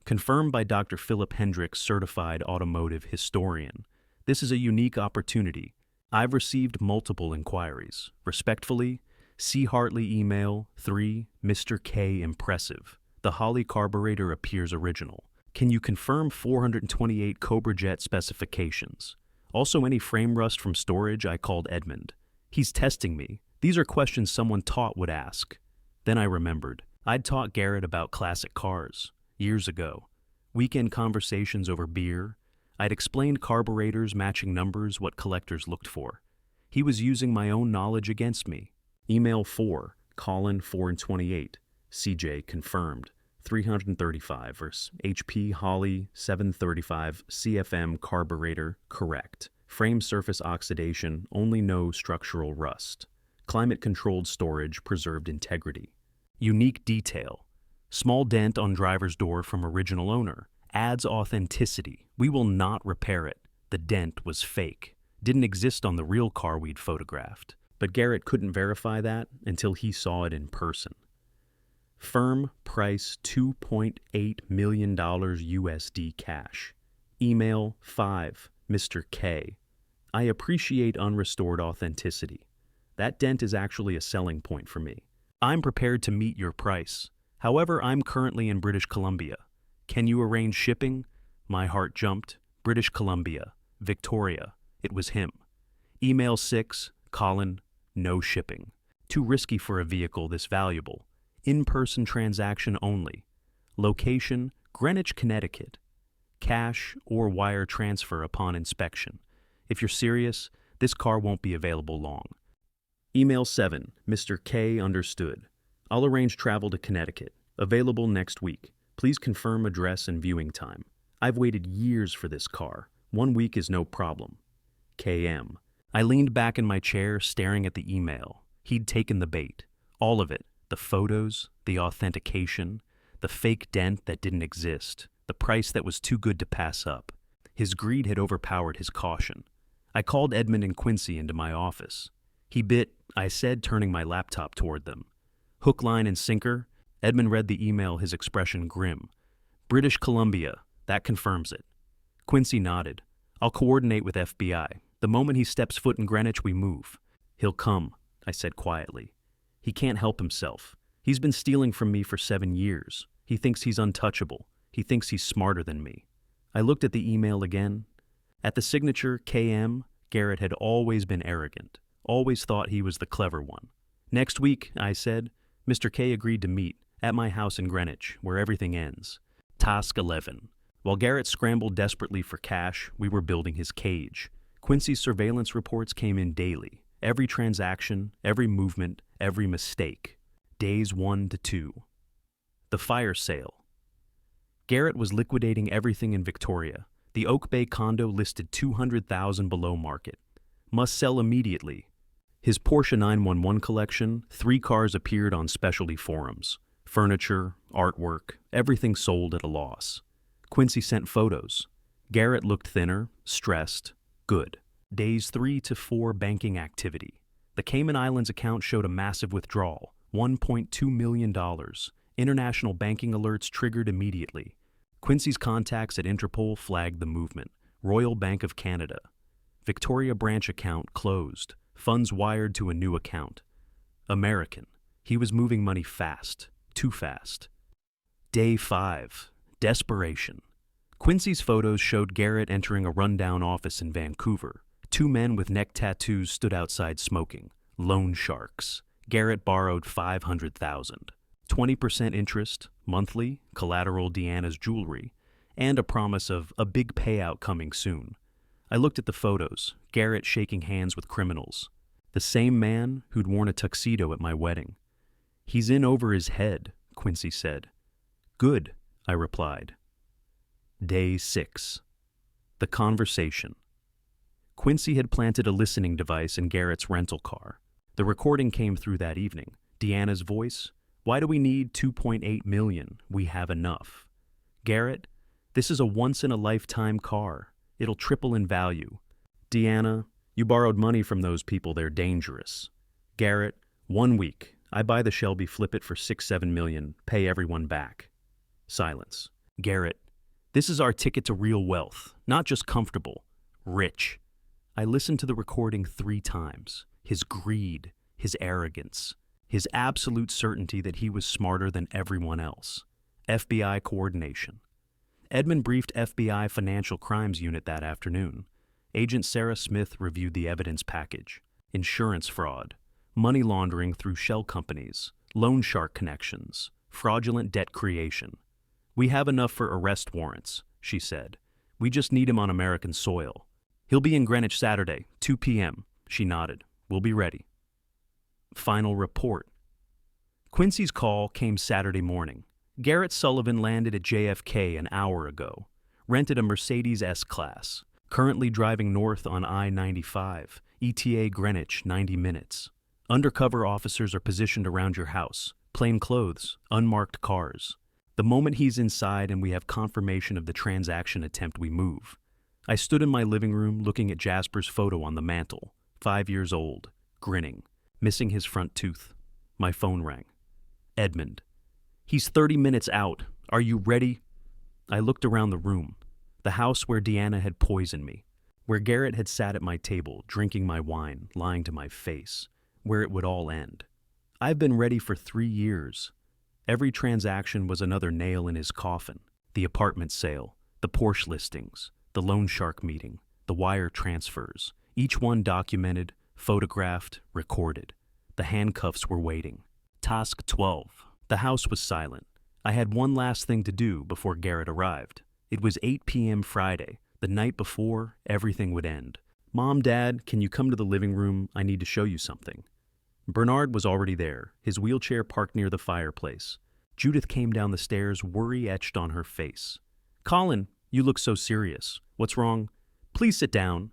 Confirmed by Dr. Philip Hendricks, certified automotive historian. This is a unique opportunity. I've received multiple inquiries. Respectfully, C. Hartley email 3, Mr. K. Impressive. The Holly carburetor appears original. Can you confirm 428 Cobra Jet specifications? Also any frame rust from storage? I called Edmund. He's testing me. These are questions someone taught would ask. Then I remembered. I'd taught Garrett about classic cars. Years ago. Weekend conversations over beer. I'd explained carburetors, matching numbers, what collectors looked for. He was using my own knowledge against me. Email 4, Colin 4 and 28. CJ confirmed. 335 versus HP Holly 735 CFM carburetor correct. Frame surface oxidation, only no structural rust. Climate-controlled storage, preserved integrity. Unique detail. Small dent on driver's door from original owner. Adds authenticity. We will not repair it. The dent was fake. Didn't exist on the real car we'd photographed. But Garrett couldn't verify that until he saw it in person. Firm price $2.8 million USD cash. Email 5, Mr. K. I appreciate unrestored authenticity. That dent is actually a selling point for me. I'm prepared to meet your price. However, I'm currently in British Columbia. Can you arrange shipping? My heart jumped. British Columbia. Victoria. It was him. Email 6, Colin, no shipping. Too risky for a vehicle this valuable. In-person transaction only. Location, Greenwich, Connecticut. Cash or wire transfer upon inspection. If you're serious, this car won't be available long. Email 7, Mr. K understood. I'll arrange travel to Connecticut. Available next week. Please confirm address and viewing time. I've waited years for this car. 1 week is no problem. KM. I leaned back in my chair, staring at the email. He'd taken the bait. All of it. The photos, the authentication, the fake dent that didn't exist, the price that was too good to pass up. His greed had overpowered his caution. I called Edmund and Quincy into my office. He bit, I said, turning my laptop toward them. Hook, line, and sinker. Edmund read the email, his expression grim. British Columbia, that confirms it. Quincy nodded. I'll coordinate with FBI. The moment he steps foot in Greenwich, we move. He'll come, I said quietly. He can't help himself. He's been stealing from me for 7 years. He thinks he's untouchable. He thinks he's smarter than me. I looked at the email again. At the signature KM, Garrett had always been arrogant, always thought he was the clever one. Next week, I said, Mr. K agreed to meet at my house in Greenwich, where everything ends. Task 11. While Garrett scrambled desperately for cash, we were building his cage. Quincy's surveillance reports came in daily. Every transaction, every movement, every mistake. Days 1 to 2. The fire sale. Garrett was liquidating everything in Victoria. The Oak Bay condo listed $200,000 below market. Must sell immediately. His Porsche 911 collection, 3 cars appeared on specialty forums. Furniture, artwork, everything sold at a loss. Quincy sent photos. Garrett looked thinner, stressed, good. Days 3 to 4 banking activity. The Cayman Islands account showed a massive withdrawal, $1.2 million. International banking alerts triggered immediately. Quincy's contacts at Interpol flagged the movement. Royal Bank of Canada. Victoria branch account closed. Funds wired to a new account. American. He was moving money fast. Too fast. Day 5. Desperation. Quincy's photos showed Garrett entering a rundown office in Vancouver. 2 men with neck tattoos stood outside smoking. Loan sharks. Garrett borrowed $500,000. 20% interest, monthly, collateral Deanna's jewelry, and a promise of a big payout coming soon. I looked at the photos, Garrett shaking hands with criminals. The same man who'd worn a tuxedo at my wedding. He's in over his head, Quincy said. Good, I replied. Day 6. The conversation. Quincy had planted a listening device in Garrett's rental car. The recording came through that evening. Deanna's voice, "Why do we need 2.8 million? We have enough." Garrett, "This is a once-in-a-lifetime car. It'll triple in value." Deanna, "You borrowed money from those people. They're dangerous." Garrett, 1 week. I buy the Shelby, flip it for 6-7 million, pay everyone back. Silence. Garrett, "This is our ticket to real wealth. Not just comfortable. Rich." I listened to the recording 3 times. His greed, his arrogance, his absolute certainty that he was smarter than everyone else. FBI coordination. Edmund briefed FBI Financial Crimes Unit that afternoon. Agent Sarah Smith reviewed the evidence package. Insurance fraud, money laundering through shell companies, loan shark connections, fraudulent debt creation. We have enough for arrest warrants, she said. We just need him on American soil. He'll be in Greenwich Saturday, 2 p.m., she nodded. We'll be ready. Final report. Quincy's call came Saturday morning. Garrett Sullivan landed at JFK an hour ago. Rented a Mercedes S-Class. Currently driving north on I-95. ETA Greenwich, 90 minutes. Undercover officers are positioned around your house. Plain clothes, unmarked cars. The moment he's inside and we have confirmation of the transaction attempt, we move. I stood in my living room looking at Jasper's photo on the mantle. 5 years old, grinning, missing his front tooth. My phone rang. Edmund. He's 30 minutes out. Are you ready? I looked around the room. The house where Deanna had poisoned me. Where Garrett had sat at my table, drinking my wine, lying to my face. Where it would all end. I've been ready for 3 years. Every transaction was another nail in his coffin. The apartment sale, the Porsche listings, the loan shark meeting, the wire transfers. Each one documented, photographed, recorded. The handcuffs were waiting. Task 12. The house was silent. I had one last thing to do before Garrett arrived. It was 8 p.m. Friday, the night before everything would end. Mom, Dad, can you come to the living room? I need to show you something. Bernard was already there, his wheelchair parked near the fireplace. Judith came down the stairs, worry etched on her face. Colin, you look so serious. What's wrong? Please sit down.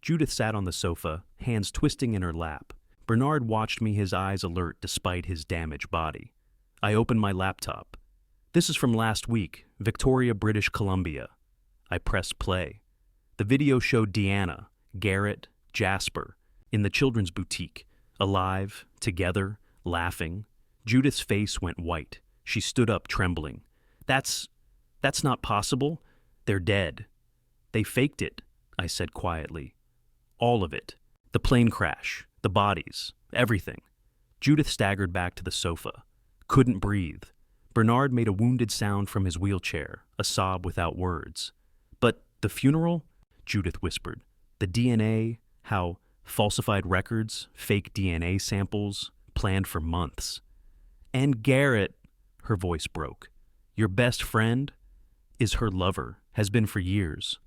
Judith sat on the sofa, hands twisting in her lap. Bernard watched me, his eyes alert despite his damaged body. I opened my laptop. This is from last week, Victoria, British Columbia. I pressed play. The video showed Deanna, Garrett, Jasper, in the children's boutique, alive, together, laughing. Judith's face went white. She stood up, trembling. That's not possible. They're dead. They faked it, I said quietly. All of it. The plane crash, the bodies, everything. Judith staggered back to the sofa. Couldn't breathe. Bernard made a wounded sound from his wheelchair, a sob without words. But the funeral? Judith whispered. The DNA, how falsified records, fake DNA samples, planned for months. And Garrett, her voice broke. Your best friend is her lover, has been for years.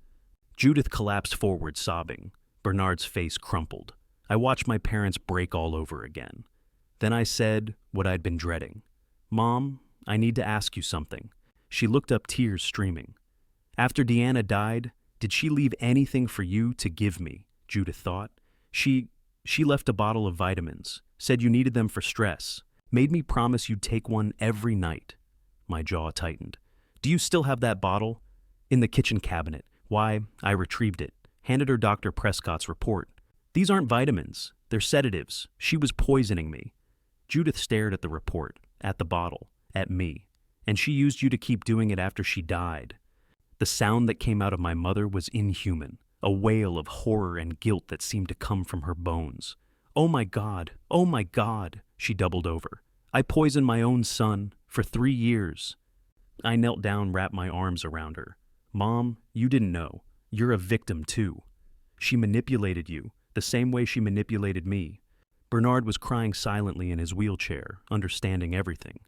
Judith collapsed forward, sobbing. Bernard's face crumpled. I watched my parents break all over again. Then I said what I'd been dreading. Mom, I need to ask you something. She looked up, tears streaming. After Deanna died, did she leave anything for you to give me? Judith thought. She left a bottle of vitamins, said you needed them for stress, made me promise you'd take one every night. My jaw tightened. Do you still have that bottle? In the kitchen cabinet. Why, I retrieved it, handed her Dr. Prescott's report. These aren't vitamins, they're sedatives. She was poisoning me. Judith stared at the report, at the bottle, at me, and she used you to keep doing it after she died. The sound that came out of my mother was inhuman, a wail of horror and guilt that seemed to come from her bones. Oh my God, she doubled over. I poisoned my own son for 3 years. I knelt down, wrapped my arms around her. Mom, you didn't know. You're a victim too. She manipulated you, the same way she manipulated me. Bernard was crying silently in his wheelchair, understanding everything.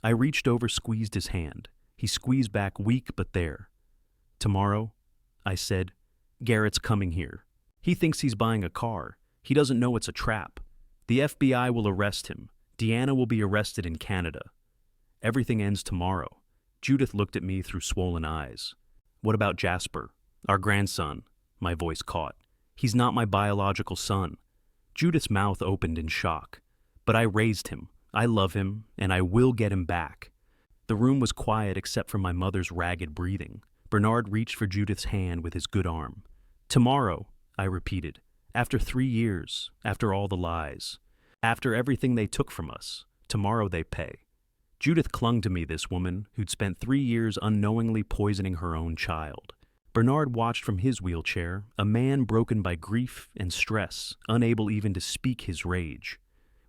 I reached over, squeezed his hand. He squeezed back, weak but there. Tomorrow, I said, Garrett's coming here. He thinks he's buying a car. He doesn't know it's a trap. The FBI will arrest him. Deanna will be arrested in Canada. Everything ends tomorrow. Judith looked at me through swollen eyes. What about Jasper, our grandson? My voice caught. He's not my biological son. Judith's mouth opened in shock. But I raised him. I love him, and I will get him back. The room was quiet except for my mother's ragged breathing. Bernard reached for Judith's hand with his good arm. Tomorrow, I repeated. After 3 years, after all the lies, after everything they took from us, tomorrow they pay. Judith clung to me, this woman who'd spent 3 years unknowingly poisoning her own child. Bernard watched from his wheelchair, a man broken by grief and stress, unable even to speak his rage.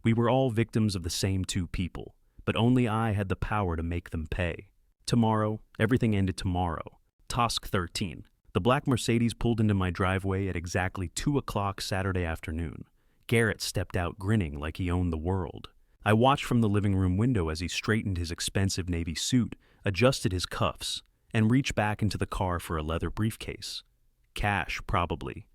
We were all victims of the same two people, but only I had the power to make them pay. Tomorrow, everything ended tomorrow. Task 13. The black Mercedes pulled into my driveway at exactly 2 o'clock Saturday afternoon. Garrett stepped out grinning like he owned the world. I watched from the living room window as he straightened his expensive navy suit, adjusted his cuffs, and reached back into the car for a leather briefcase. Cash, probably.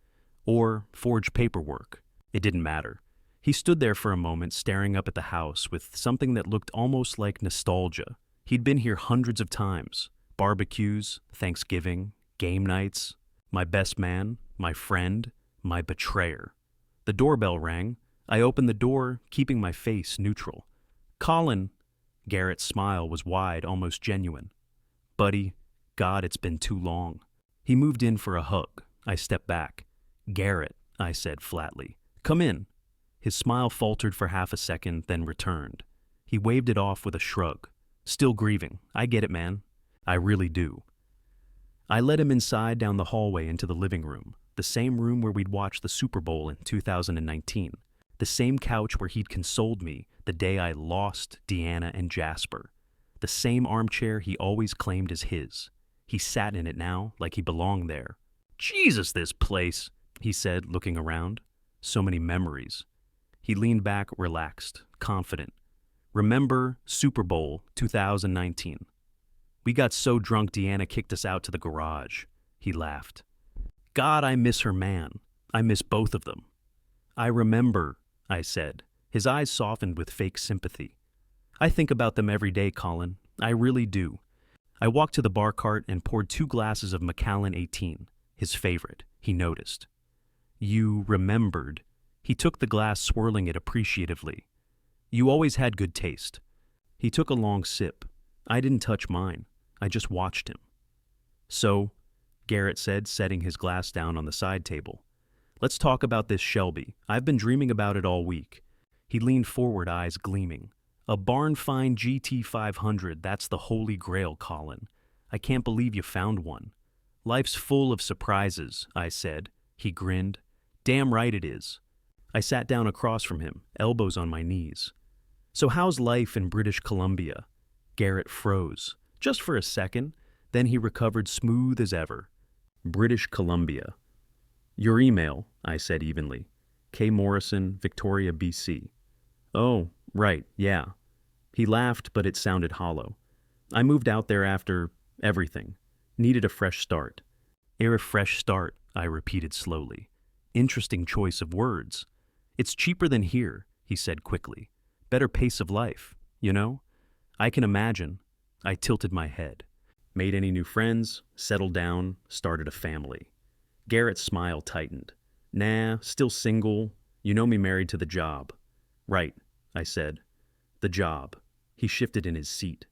Or forged paperwork. It didn't matter. He stood there for a moment staring up at the house with something that looked almost like nostalgia. He'd been here hundreds of times. Barbecues, Thanksgiving, game nights. My best man, my friend, my betrayer. The doorbell rang. I opened the door, keeping my face neutral. "Colin." Garrett's smile was wide, almost genuine. "Buddy, God, it's been too long." He moved in for a hug. I stepped back. "Garrett," I said flatly. "Come in." His smile faltered for half a second, then returned. He waved it off with a shrug. "Still grieving. I get it, man. I really do." I led him inside down the hallway into the living room, the same room where we'd watched the Super Bowl in 2019, the same couch where he'd consoled me the day I lost Deanna and Jasper, the same armchair he always claimed as his. He sat in it now like he belonged there. "Jesus, this place," he said, looking around. So many memories. He leaned back, relaxed, confident. "Remember Super Bowl 2019? We got so drunk Deanna kicked us out to the garage." He laughed. "God, I miss her, man. I miss both of them." "I remember," I said. His eyes softened with fake sympathy. "I think about them every day, Colin. I really do." I walked to the bar cart and poured 2 glasses of Macallan 18, his favorite. He noticed. "You remembered." He took the glass, swirling it appreciatively. "You always had good taste." He took a long sip. I didn't touch mine. I just watched him. "So," Garrett said, setting his glass down on the side table, "let's talk about this Shelby. I've been dreaming about it all week." He leaned forward, eyes gleaming. "A barn-find GT 500, that's the holy grail, Colin. I can't believe you found one." "Life's full of surprises," I said. He grinned. "Damn right it is." I sat down across from him, elbows on my knees. "So how's life in British Columbia?" Garrett froze, just for a second, then he recovered smooth as ever. "British Columbia." "Your email," I said evenly. "K. Morrison, Victoria, BC." "Oh, right, yeah." He laughed, but it sounded hollow. "I moved out there after everything. Needed a fresh start." "A fresh start," I repeated slowly. Interesting choice of words. "It's cheaper than here," he said quickly. "Better pace of life, you know?" "I can imagine." I tilted my head. "Made any new friends? Settled down? Started a family?" Garrett's smile tightened. "Nah, still single. You know me married to the job." "Right," I said. "The job." He shifted in his seat.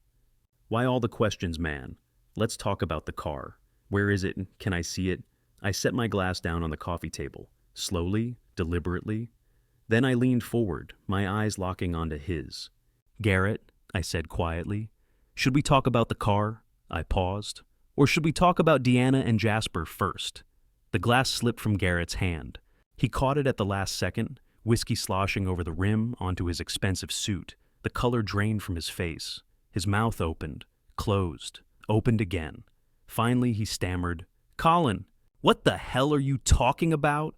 "Why all the questions, man? Let's talk about the car. Where is it? Can I see it?" I set my glass down on the coffee table, slowly, deliberately. Then I leaned forward, my eyes locking onto his. "Garrett," I said quietly, "should we talk about the car?" I paused. "Or should we talk about Deanna and Jasper first?" The glass slipped from Garrett's hand. He caught it at the last second, whiskey sloshing over the rim onto his expensive suit. The color drained from his face. His mouth opened, closed, opened again. Finally, he stammered, "Colin, what the hell are you talking about?"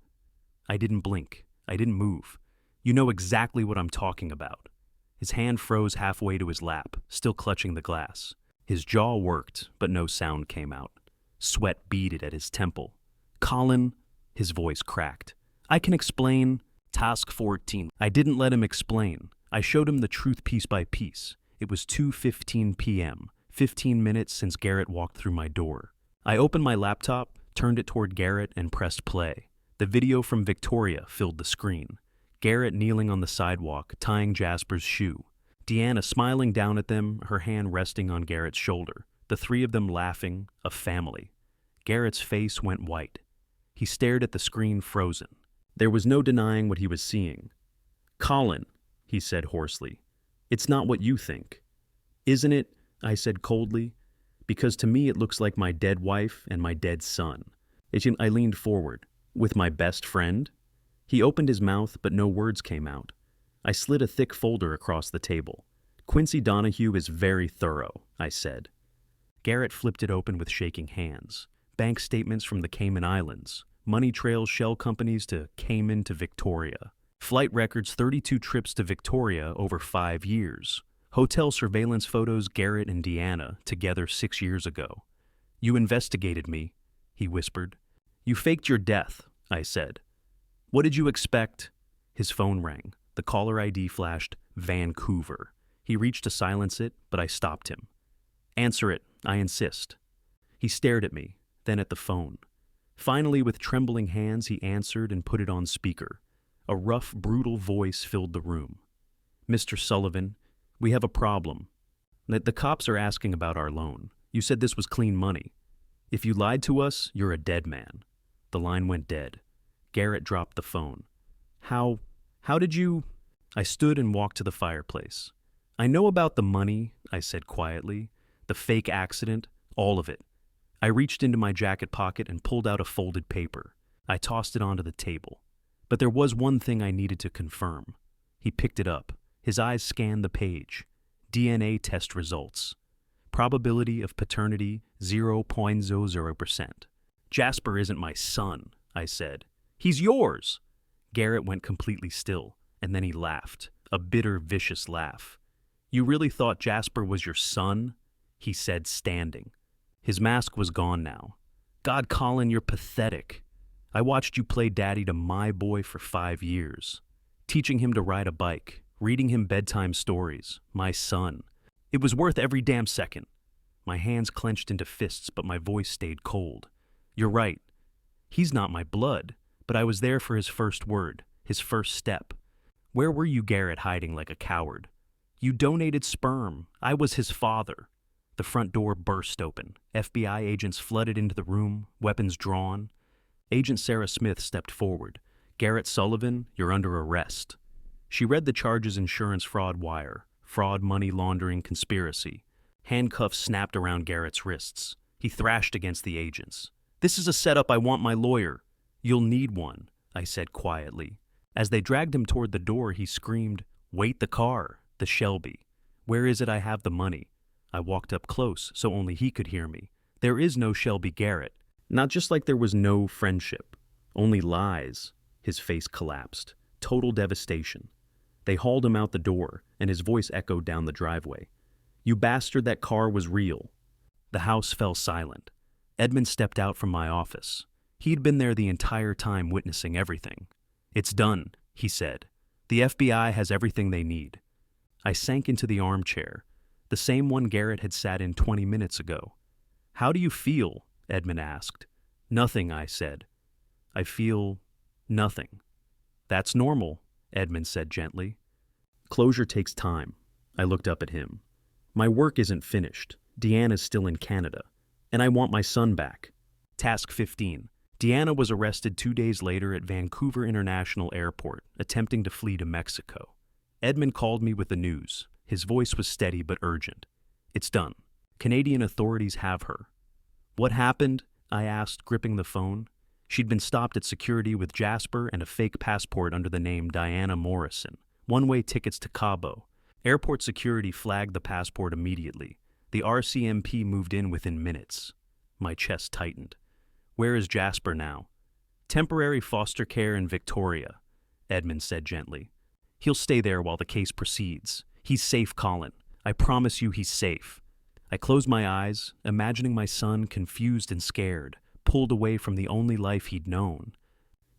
I didn't blink. I didn't move. "You know exactly what I'm talking about." His hand froze halfway to his lap, still clutching the glass. His jaw worked, but no sound came out. Sweat beaded at his temple. "Colin," his voice cracked. "I can explain." Task 14. I didn't let him explain. I showed him the truth piece by piece. It was 2:15 p.m., 15 minutes since Garrett walked through my door. I opened my laptop, turned it toward Garrett, and pressed play. The video from Victoria filled the screen. Garrett kneeling on the sidewalk, tying Jasper's shoe. Deanna smiling down at them, her hand resting on Garrett's shoulder. The 3 of them laughing, a family. Garrett's face went white. He stared at the screen, frozen. There was no denying what he was seeing. "Colin," he said hoarsely, "it's not what you think." "Isn't it?" I said coldly. "Because to me it looks like my dead wife and my dead son." I leaned forward. "With my best friend?" He opened his mouth, but no words came out. I slid a thick folder across the table. "Quincy Donahue is very thorough," I said. Garrett flipped it open with shaking hands. Bank statements from the Cayman Islands. Money trails shell companies to Cayman to Victoria. Flight records 32 trips to Victoria over 5 years. Hotel surveillance photos Garrett and Deanna together 6 years ago. You investigated me, he whispered. You faked your death, I said. What did you expect? His phone rang. The caller ID flashed Vancouver. He reached to silence it, but I stopped him. Answer it, I insist. He stared at me, then at the phone. Finally, with trembling hands, he answered and put it on speaker. A rough, brutal voice filled the room. Mr. Sullivan, we have a problem. The cops are asking about our loan. You said this was clean money. If you lied to us, you're a dead man. The line went dead. Garrett dropped the phone. How did you... I stood and walked to the fireplace. I know about the money, I said quietly. The fake accident, all of it. I reached into my jacket pocket and pulled out a folded paper. I tossed it onto the table. But there was one thing I needed to confirm. He picked it up. His eyes scanned the page. DNA test results. Probability of paternity 0.00%. Jasper isn't my son, I said. He's yours. Garrett went completely still, and then he laughed, a bitter, vicious laugh. You really thought Jasper was your son? He said, standing. His mask was gone now. God, Colin, you're pathetic. I watched you play daddy to my boy for 5 years, teaching him to ride a bike, reading him bedtime stories, my son. It was worth every damn second. My hands clenched into fists, but my voice stayed cold. You're right. He's not my blood, but I was there for his first word, his first step. Where were you, Garrett, hiding like a coward? You donated sperm. I was his father. The front door burst open. FBI agents flooded into the room, weapons drawn. Agent Sarah Smith stepped forward. Garrett Sullivan, you're under arrest. She read the charges: insurance fraud wire, fraud, money laundering, conspiracy. Handcuffs snapped around Garrett's wrists. He thrashed against the agents. This is a setup. I want my lawyer. You'll need one, I said quietly. As they dragged him toward the door, he screamed, Wait, the car, the Shelby. Where is it? I have the money. I walked up close so only he could hear me. There is no Shelby, Garrett. Not just like there was no friendship. Only lies. His face collapsed. Total devastation. They hauled him out the door, and his voice echoed down the driveway. You bastard, that car was real. The house fell silent. Edmund stepped out from my office. He'd been there the entire time, witnessing everything. It's done, he said. The FBI has everything they need. I sank into the armchair, the same one Garrett had sat in 20 minutes ago. How do you feel? Edmund asked. Nothing, I said. I feel nothing. That's normal, Edmund said gently. Closure takes time. I looked up at him. My work isn't finished. Deanna's still in Canada, and I want my son back. Task 15. Deanna was arrested 2 days later at Vancouver International Airport, attempting to flee to Mexico. Edmund called me with the news. His voice was steady but urgent. It's done. Canadian authorities have her. What happened? I asked, gripping the phone. She'd been stopped at security with Jasper and a fake passport under the name Diana Morrison. One-way tickets to Cabo. Airport security flagged the passport immediately. The RCMP moved in within minutes. My chest tightened. Where is Jasper now? Temporary foster care in Victoria, Edmund said gently. He'll stay there while the case proceeds. He's safe, Colin. I promise you he's safe. I closed my eyes, imagining my son confused and scared, pulled away from the only life he'd known.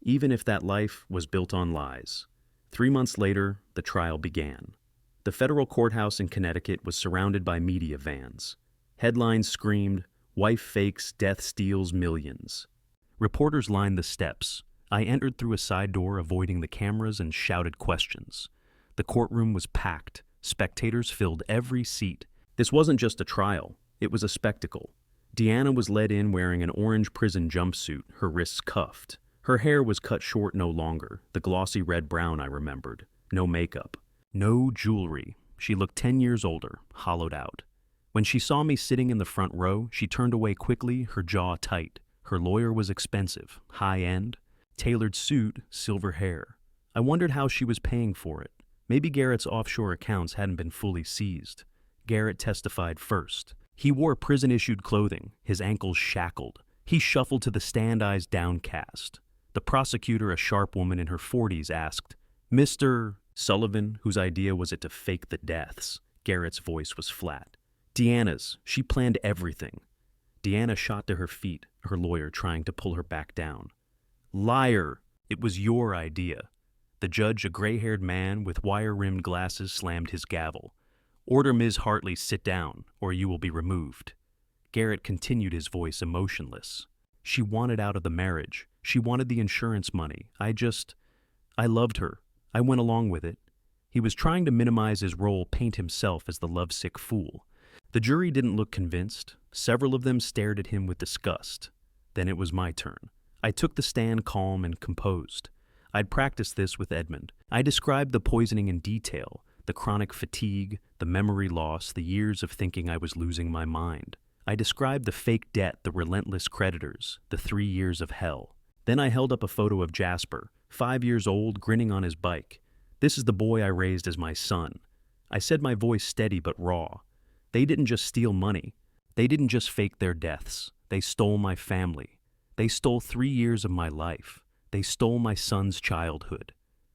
Even if that life was built on lies. 3 months later, the trial began. The federal courthouse in Connecticut was surrounded by media vans. Headlines screamed, Wife fakes, death steals millions. Reporters lined the steps. I entered through a side door, avoiding the cameras, and shouted questions. The courtroom was packed. Spectators filled every seat. This wasn't just a trial. It was a spectacle. Deanna was led in wearing an orange prison jumpsuit, her wrists cuffed. Her hair was cut short no longer, the glossy red-brown I remembered. No makeup. No jewelry. She looked 10 years older, hollowed out. When she saw me sitting in the front row, she turned away quickly, her jaw tight. Her lawyer was expensive, high-end, tailored suit, silver hair. I wondered how she was paying for it. Maybe Garrett's offshore accounts hadn't been fully seized. Garrett testified first. He wore prison-issued clothing, his ankles shackled. He shuffled to the stand, eyes downcast. The prosecutor, a sharp woman in her 40s, asked, Mr. Sullivan, whose idea was it to fake the deaths, Garrett's voice was flat. Deanna's. She planned everything. Deanna shot to her feet, her lawyer trying to pull her back down. Liar! It was your idea. The judge, a gray-haired man with wire-rimmed glasses, slammed his gavel. Order Ms. Hartley sit down, or you will be removed. Garrett continued, his voice emotionless. She wanted out of the marriage. She wanted the insurance money. I loved her. I went along with it. He was trying to minimize his role, paint himself as the lovesick fool. The jury didn't look convinced. Several of them stared at him with disgust. Then it was my turn. I took the stand calm and composed. I'd practiced this with Edmund. I described the poisoning in detail, the chronic fatigue, the memory loss, the years of thinking I was losing my mind. I described the fake debt, the relentless creditors, the 3 years of hell. Then I held up a photo of Jasper, 5 years old, grinning on his bike. This is the boy I raised as my son. I said, my voice steady but raw. They didn't just steal money. They didn't just fake their deaths. They stole my family. They stole 3 years of my life. They stole my son's childhood.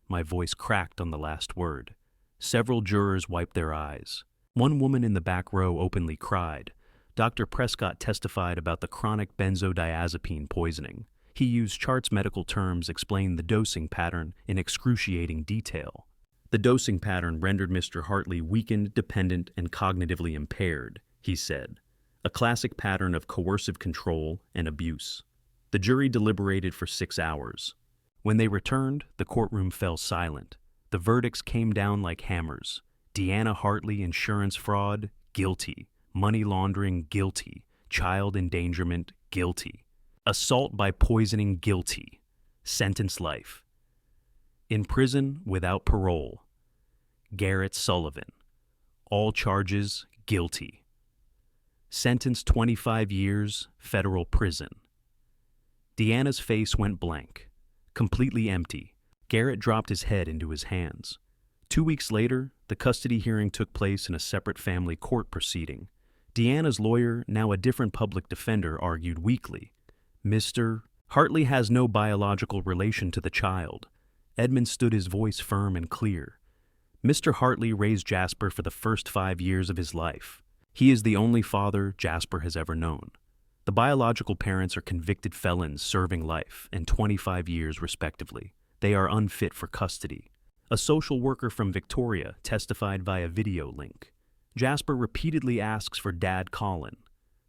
My voice cracked on the last word. Several jurors wiped their eyes. One woman in the back row openly cried. Dr. Prescott testified about the chronic benzodiazepine poisoning. He used charts, medical terms, explained the dosing pattern in excruciating detail. The dosing pattern rendered Mr. Hartley weakened, dependent, and cognitively impaired, he said. A classic pattern of coercive control and abuse. The jury deliberated for 6 hours. When they returned, the courtroom fell silent. The verdicts came down like hammers. Deanna Hartley, insurance fraud, guilty. Money laundering, guilty. Child endangerment, guilty. Assault by poisoning, guilty. Sentence life. In prison without parole. Garrett Sullivan. All charges, guilty. Sentence 25 years, federal prison. Deanna's face went blank, completely empty. Garrett dropped his head into his hands. 2 weeks later, the custody hearing took place in a separate family court proceeding. Deanna's lawyer, now a different public defender, argued weakly. Mr. Hartley has no biological relation to the child. Edmund stood, his voice firm and clear. Mr. Hartley raised Jasper for the first 5 years of his life. He is the only father Jasper has ever known. The biological parents are convicted felons serving life and 25 years respectively. They are unfit for custody. A social worker from Victoria testified via video link. Jasper repeatedly asks for Dad Colin.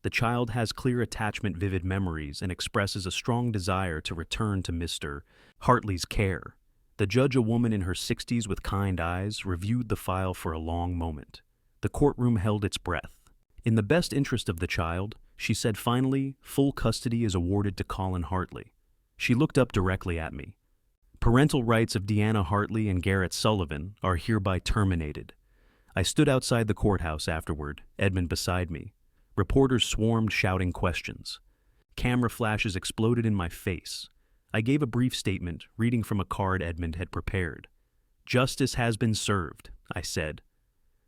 The child has clear attachment, vivid memories, and expresses a strong desire to return to Mr. Hartley's care. The judge, a woman in her 60s with kind eyes, reviewed the file for a long moment. The courtroom held its breath. In the best interest of the child, she said finally, full custody is awarded to Colin Hartley. She looked up directly at me. Parental rights of Deanna Hartley and Garrett Sullivan are hereby terminated. I stood outside the courthouse afterward, Edmund beside me. Reporters swarmed, shouting questions. Camera flashes exploded in my face. I gave a brief statement, reading from a card Edmund had prepared. Justice has been served, I said.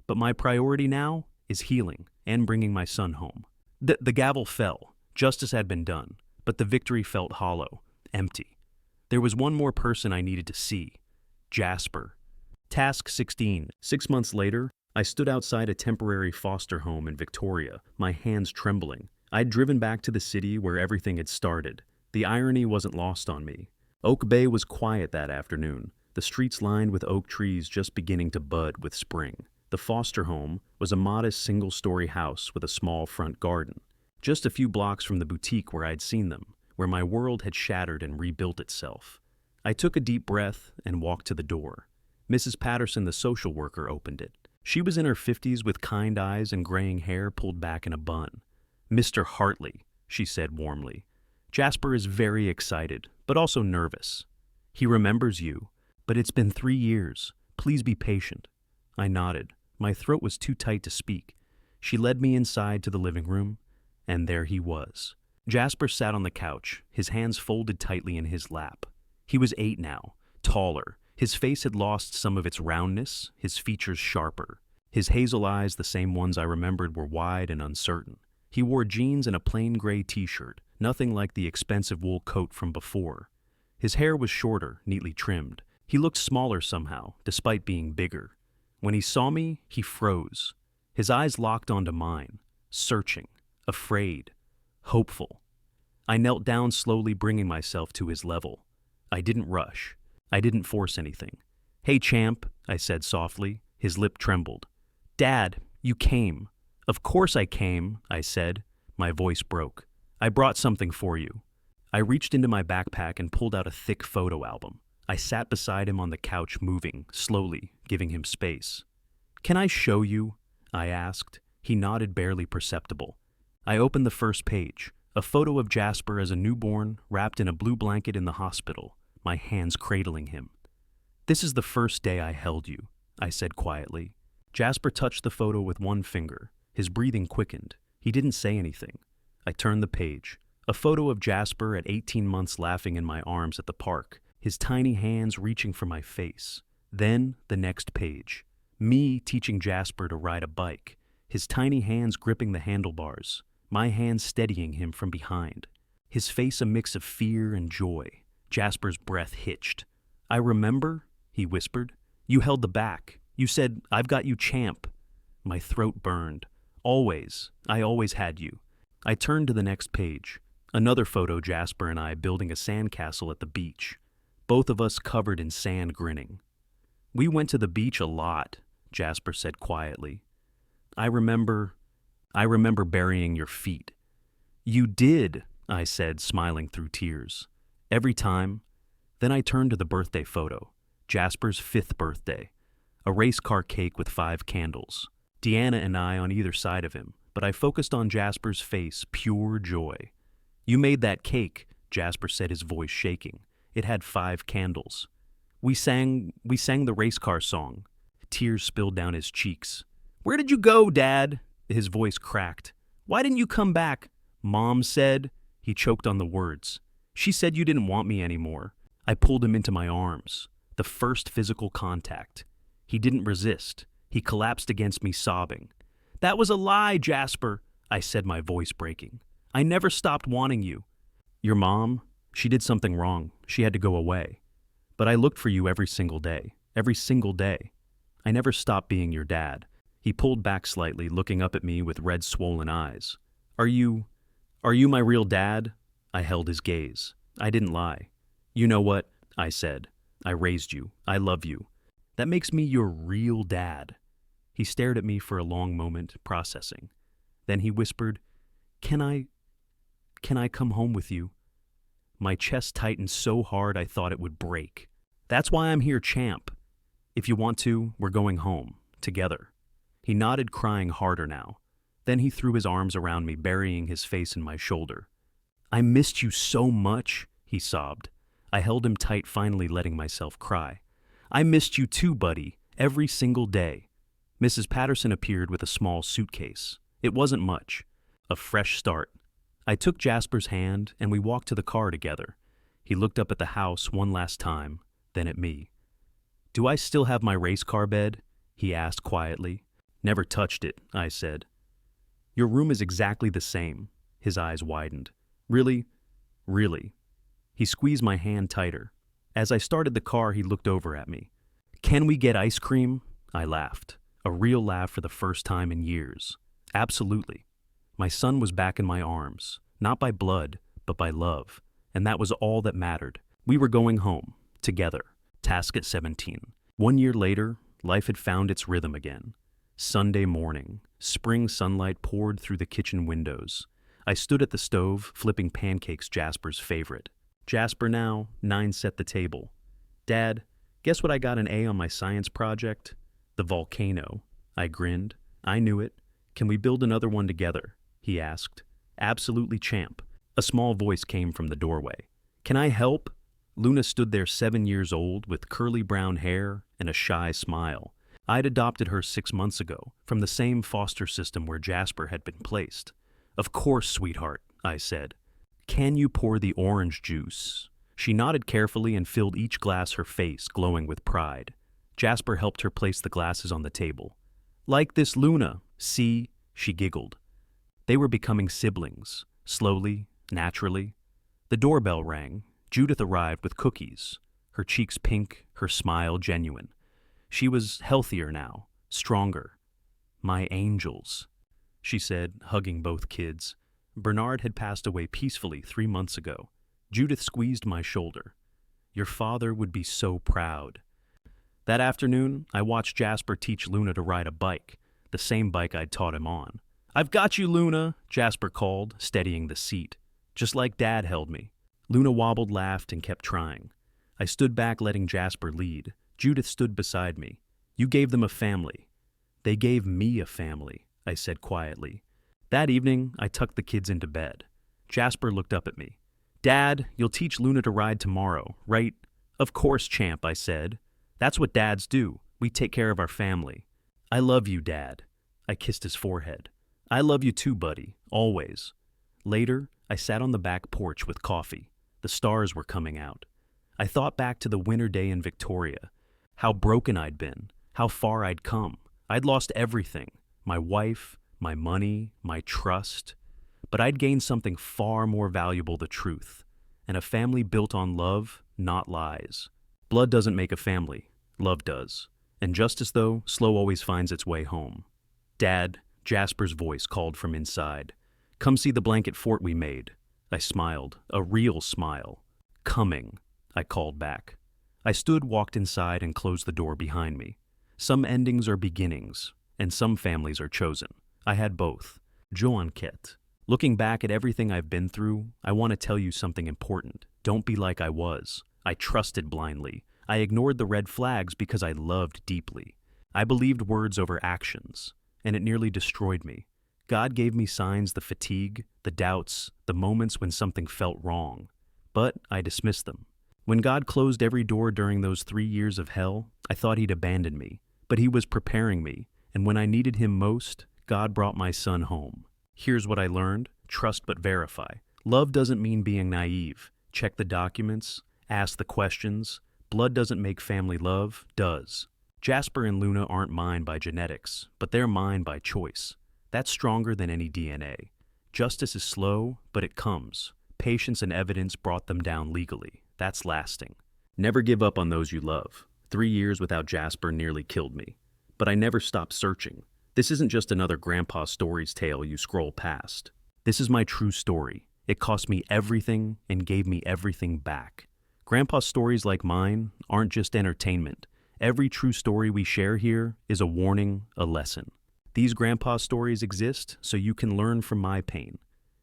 But my priority now is healing and bringing my son home. The gavel fell. Justice had been done, but the victory felt hollow, empty. There was one more person I needed to see. Jasper. Task 16. 6 months later, I stood outside a temporary foster home in Victoria, my hands trembling. I'd driven back to the city where everything had started. The irony wasn't lost on me. Oak Bay was quiet that afternoon, the streets lined with oak trees just beginning to bud with spring. The foster home was a modest single-story house with a small front garden, just a few blocks from the boutique where I'd seen them, where my world had shattered and rebuilt itself. I took a deep breath and walked to the door. Mrs. Patterson, the social worker, opened it. She was in her 50s with kind eyes and graying hair pulled back in a bun. Mr. Hartley, she said warmly. Jasper is very excited, but also nervous. He remembers you, but it's been 3 years. Please be patient. I nodded. My throat was too tight to speak. She led me inside to the living room, and there he was. Jasper sat on the couch, his hands folded tightly in his lap. He was 8 now, taller. His face had lost some of its roundness, his features sharper. His hazel eyes, the same ones I remembered, were wide and uncertain. He wore jeans and a plain gray t-shirt, nothing like the expensive wool coat from before. His hair was shorter, neatly trimmed. He looked smaller somehow, despite being bigger. When he saw me, he froze. His eyes locked onto mine, searching, afraid, hopeful. I knelt down slowly, bringing myself to his level. I didn't rush. I didn't force anything. "Hey, champ," I said softly. His lip trembled. "Dad, you came." "Of course I came," I said. My voice broke. "I brought something for you." I reached into my backpack and pulled out a thick photo album. I sat beside him on the couch, moving, slowly, giving him space. "Can I show you?" I asked. He nodded, barely perceptible. I opened the first page, a photo of Jasper as a newborn, wrapped in a blue blanket in the hospital, my hands cradling him. "This is the first day I held you," I said quietly. Jasper touched the photo with one finger. His breathing quickened. He didn't say anything. I turned the page. A photo of Jasper at 18 months, laughing in my arms at the park, his tiny hands reaching for my face. Then the next page. Me teaching Jasper to ride a bike, his tiny hands gripping the handlebars, my hands steadying him from behind. His face a mix of fear and joy. Jasper's breath hitched. "I remember," he whispered. "You held the back. You said, 'I've got you, champ.'" My throat burned. "Always. I always had you." I turned to the next page. Another photo, Jasper and I building a sandcastle at the beach. Both of us covered in sand, grinning. "We went to the beach a lot," Jasper said quietly. I remember burying your feet." "You did," I said, smiling through tears. "Every time." Then I turned to the birthday photo. Jasper's 5th birthday. A race car cake with 5 candles. Deanna and I on either side of him, but I focused on Jasper's face, pure joy. "You made that cake," Jasper said, his voice shaking. "It had 5 candles. We sang the race car song." Tears spilled down his cheeks. "Where did you go, Dad?" His voice cracked. "Why didn't you come back?" "Mom said," he choked on the words. "She said you didn't want me anymore." I pulled him into my arms. The first physical contact. He didn't resist. He collapsed against me, sobbing. "That was a lie, Jasper," I said, my voice breaking. "I never stopped wanting you." "Your mom? She did something wrong. She had to go away. But I looked for you every single day. Every single day. I never stopped being your dad." He pulled back slightly, looking up at me with red, swollen eyes. Are you my real dad?" I held his gaze. I didn't lie. "You know what?" I said. "I raised you. I love you. That makes me your real dad." He stared at me for a long moment, processing. Then he whispered, Can I come home with you?" My chest tightened so hard I thought it would break. "That's why I'm here, champ. If you want to, we're going home, together." He nodded, crying harder now. Then he threw his arms around me, burying his face in my shoulder. "I missed you so much," he sobbed. I held him tight, finally letting myself cry. "I missed you too, buddy, every single day." Mrs. Patterson appeared with a small suitcase. It wasn't much. A fresh start. I took Jasper's hand, and we walked to the car together. He looked up at the house one last time, then at me. "Do I still have my race car bed?" he asked quietly. "Never touched it," I said. "Your room is exactly the same." His eyes widened. "Really? Really?" He squeezed my hand tighter. As I started the car, he looked over at me. "Can we get ice cream?" I laughed. A real laugh for the first time in years. "Absolutely." My son was back in my arms, not by blood, but by love. And that was all that mattered. We were going home, together. Task at 17. 1 year later, life had found its rhythm again. Sunday morning, spring sunlight poured through the kitchen windows. I stood at the stove, flipping pancakes, Jasper's favorite. Jasper now, 9, set the table. "Dad, guess what I got an A on my science project?" "The volcano." I grinned. "I knew it. Can we build another one together?" he asked. "Absolutely, champ." A small voice came from the doorway. "Can I help?" Luna stood there, 7 years old, with curly brown hair and a shy smile. I'd adopted her 6 months ago, from the same foster system where Jasper had been placed. "Of course, sweetheart," I said. "Can you pour the orange juice?" She nodded carefully and filled each glass, her face glowing with pride. Jasper helped her place the glasses on the table. "Like this, Luna. See?" She giggled. They were becoming siblings, slowly, naturally. The doorbell rang. Judith arrived with cookies, her cheeks pink, her smile genuine. She was healthier now, stronger. My angels, she said, hugging both kids. Bernard had passed away peacefully 3 months ago. Judith squeezed my shoulder. Your father would be so proud. That afternoon, I watched Jasper teach Luna to ride a bike, the same bike I'd taught him on. I've got you, Luna, Jasper called, steadying the seat. Just like Dad held me. Luna wobbled, laughed, and kept trying. I stood back, letting Jasper lead. Judith stood beside me. You gave them a family. They gave me a family, I said quietly. That evening, I tucked the kids into bed. Jasper looked up at me. Dad, you'll teach Luna to ride tomorrow, right? Of course, champ, I said. That's what dads do. We take care of our family. I love you, Dad. I kissed his forehead. I love you too, buddy, always. Later, I sat on the back porch with coffee. The stars were coming out. I thought back to the winter day in Victoria, how broken I'd been, how far I'd come. I'd lost everything, my wife, my money, my trust. But I'd gained something far more valuable, the truth, and a family built on love, not lies. Blood doesn't make a family, love does. And just as though, slow always finds its way home. Dad, Jasper's voice called from inside. Come see the blanket fort we made. I smiled, a real smile. Coming, I called back. I stood, walked inside, and closed the door behind me. Some endings are beginnings, and some families are chosen. I had both. Jo enquête. Looking back at everything I've been through, I want to tell you something important. Don't be like I was. I trusted blindly. I ignored the red flags because I loved deeply. I believed words over actions, and it nearly destroyed me. God gave me signs, the fatigue, the doubts, the moments when something felt wrong. But I dismissed them. When God closed every door during those 3 years of hell, I thought he'd abandoned me. But he was preparing me, and when I needed him most, God brought my son home. Here's what I learned: trust but verify. Love doesn't mean being naive. Check the documents, ask the questions. Blood doesn't make family, love does. Jasper and Luna aren't mine by genetics, but they're mine by choice. That's stronger than any DNA. Justice is slow, but it comes. Patience and evidence brought them down legally. That's lasting. Never give up on those you love. 3 years without Jasper nearly killed me. But I never stopped searching. This isn't just another grandpa stories tale you scroll past. This is my true story. It cost me everything and gave me everything back. Grandpa stories like mine aren't just entertainment. Every true story we share here is a warning, a lesson. These grandpa stories exist so you can learn from my pain.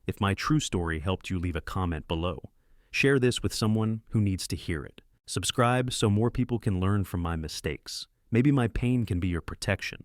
If my true story helped you, leave a comment below. Share this with someone who needs to hear it. Subscribe so more people can learn from my mistakes. Maybe my pain can be your protection.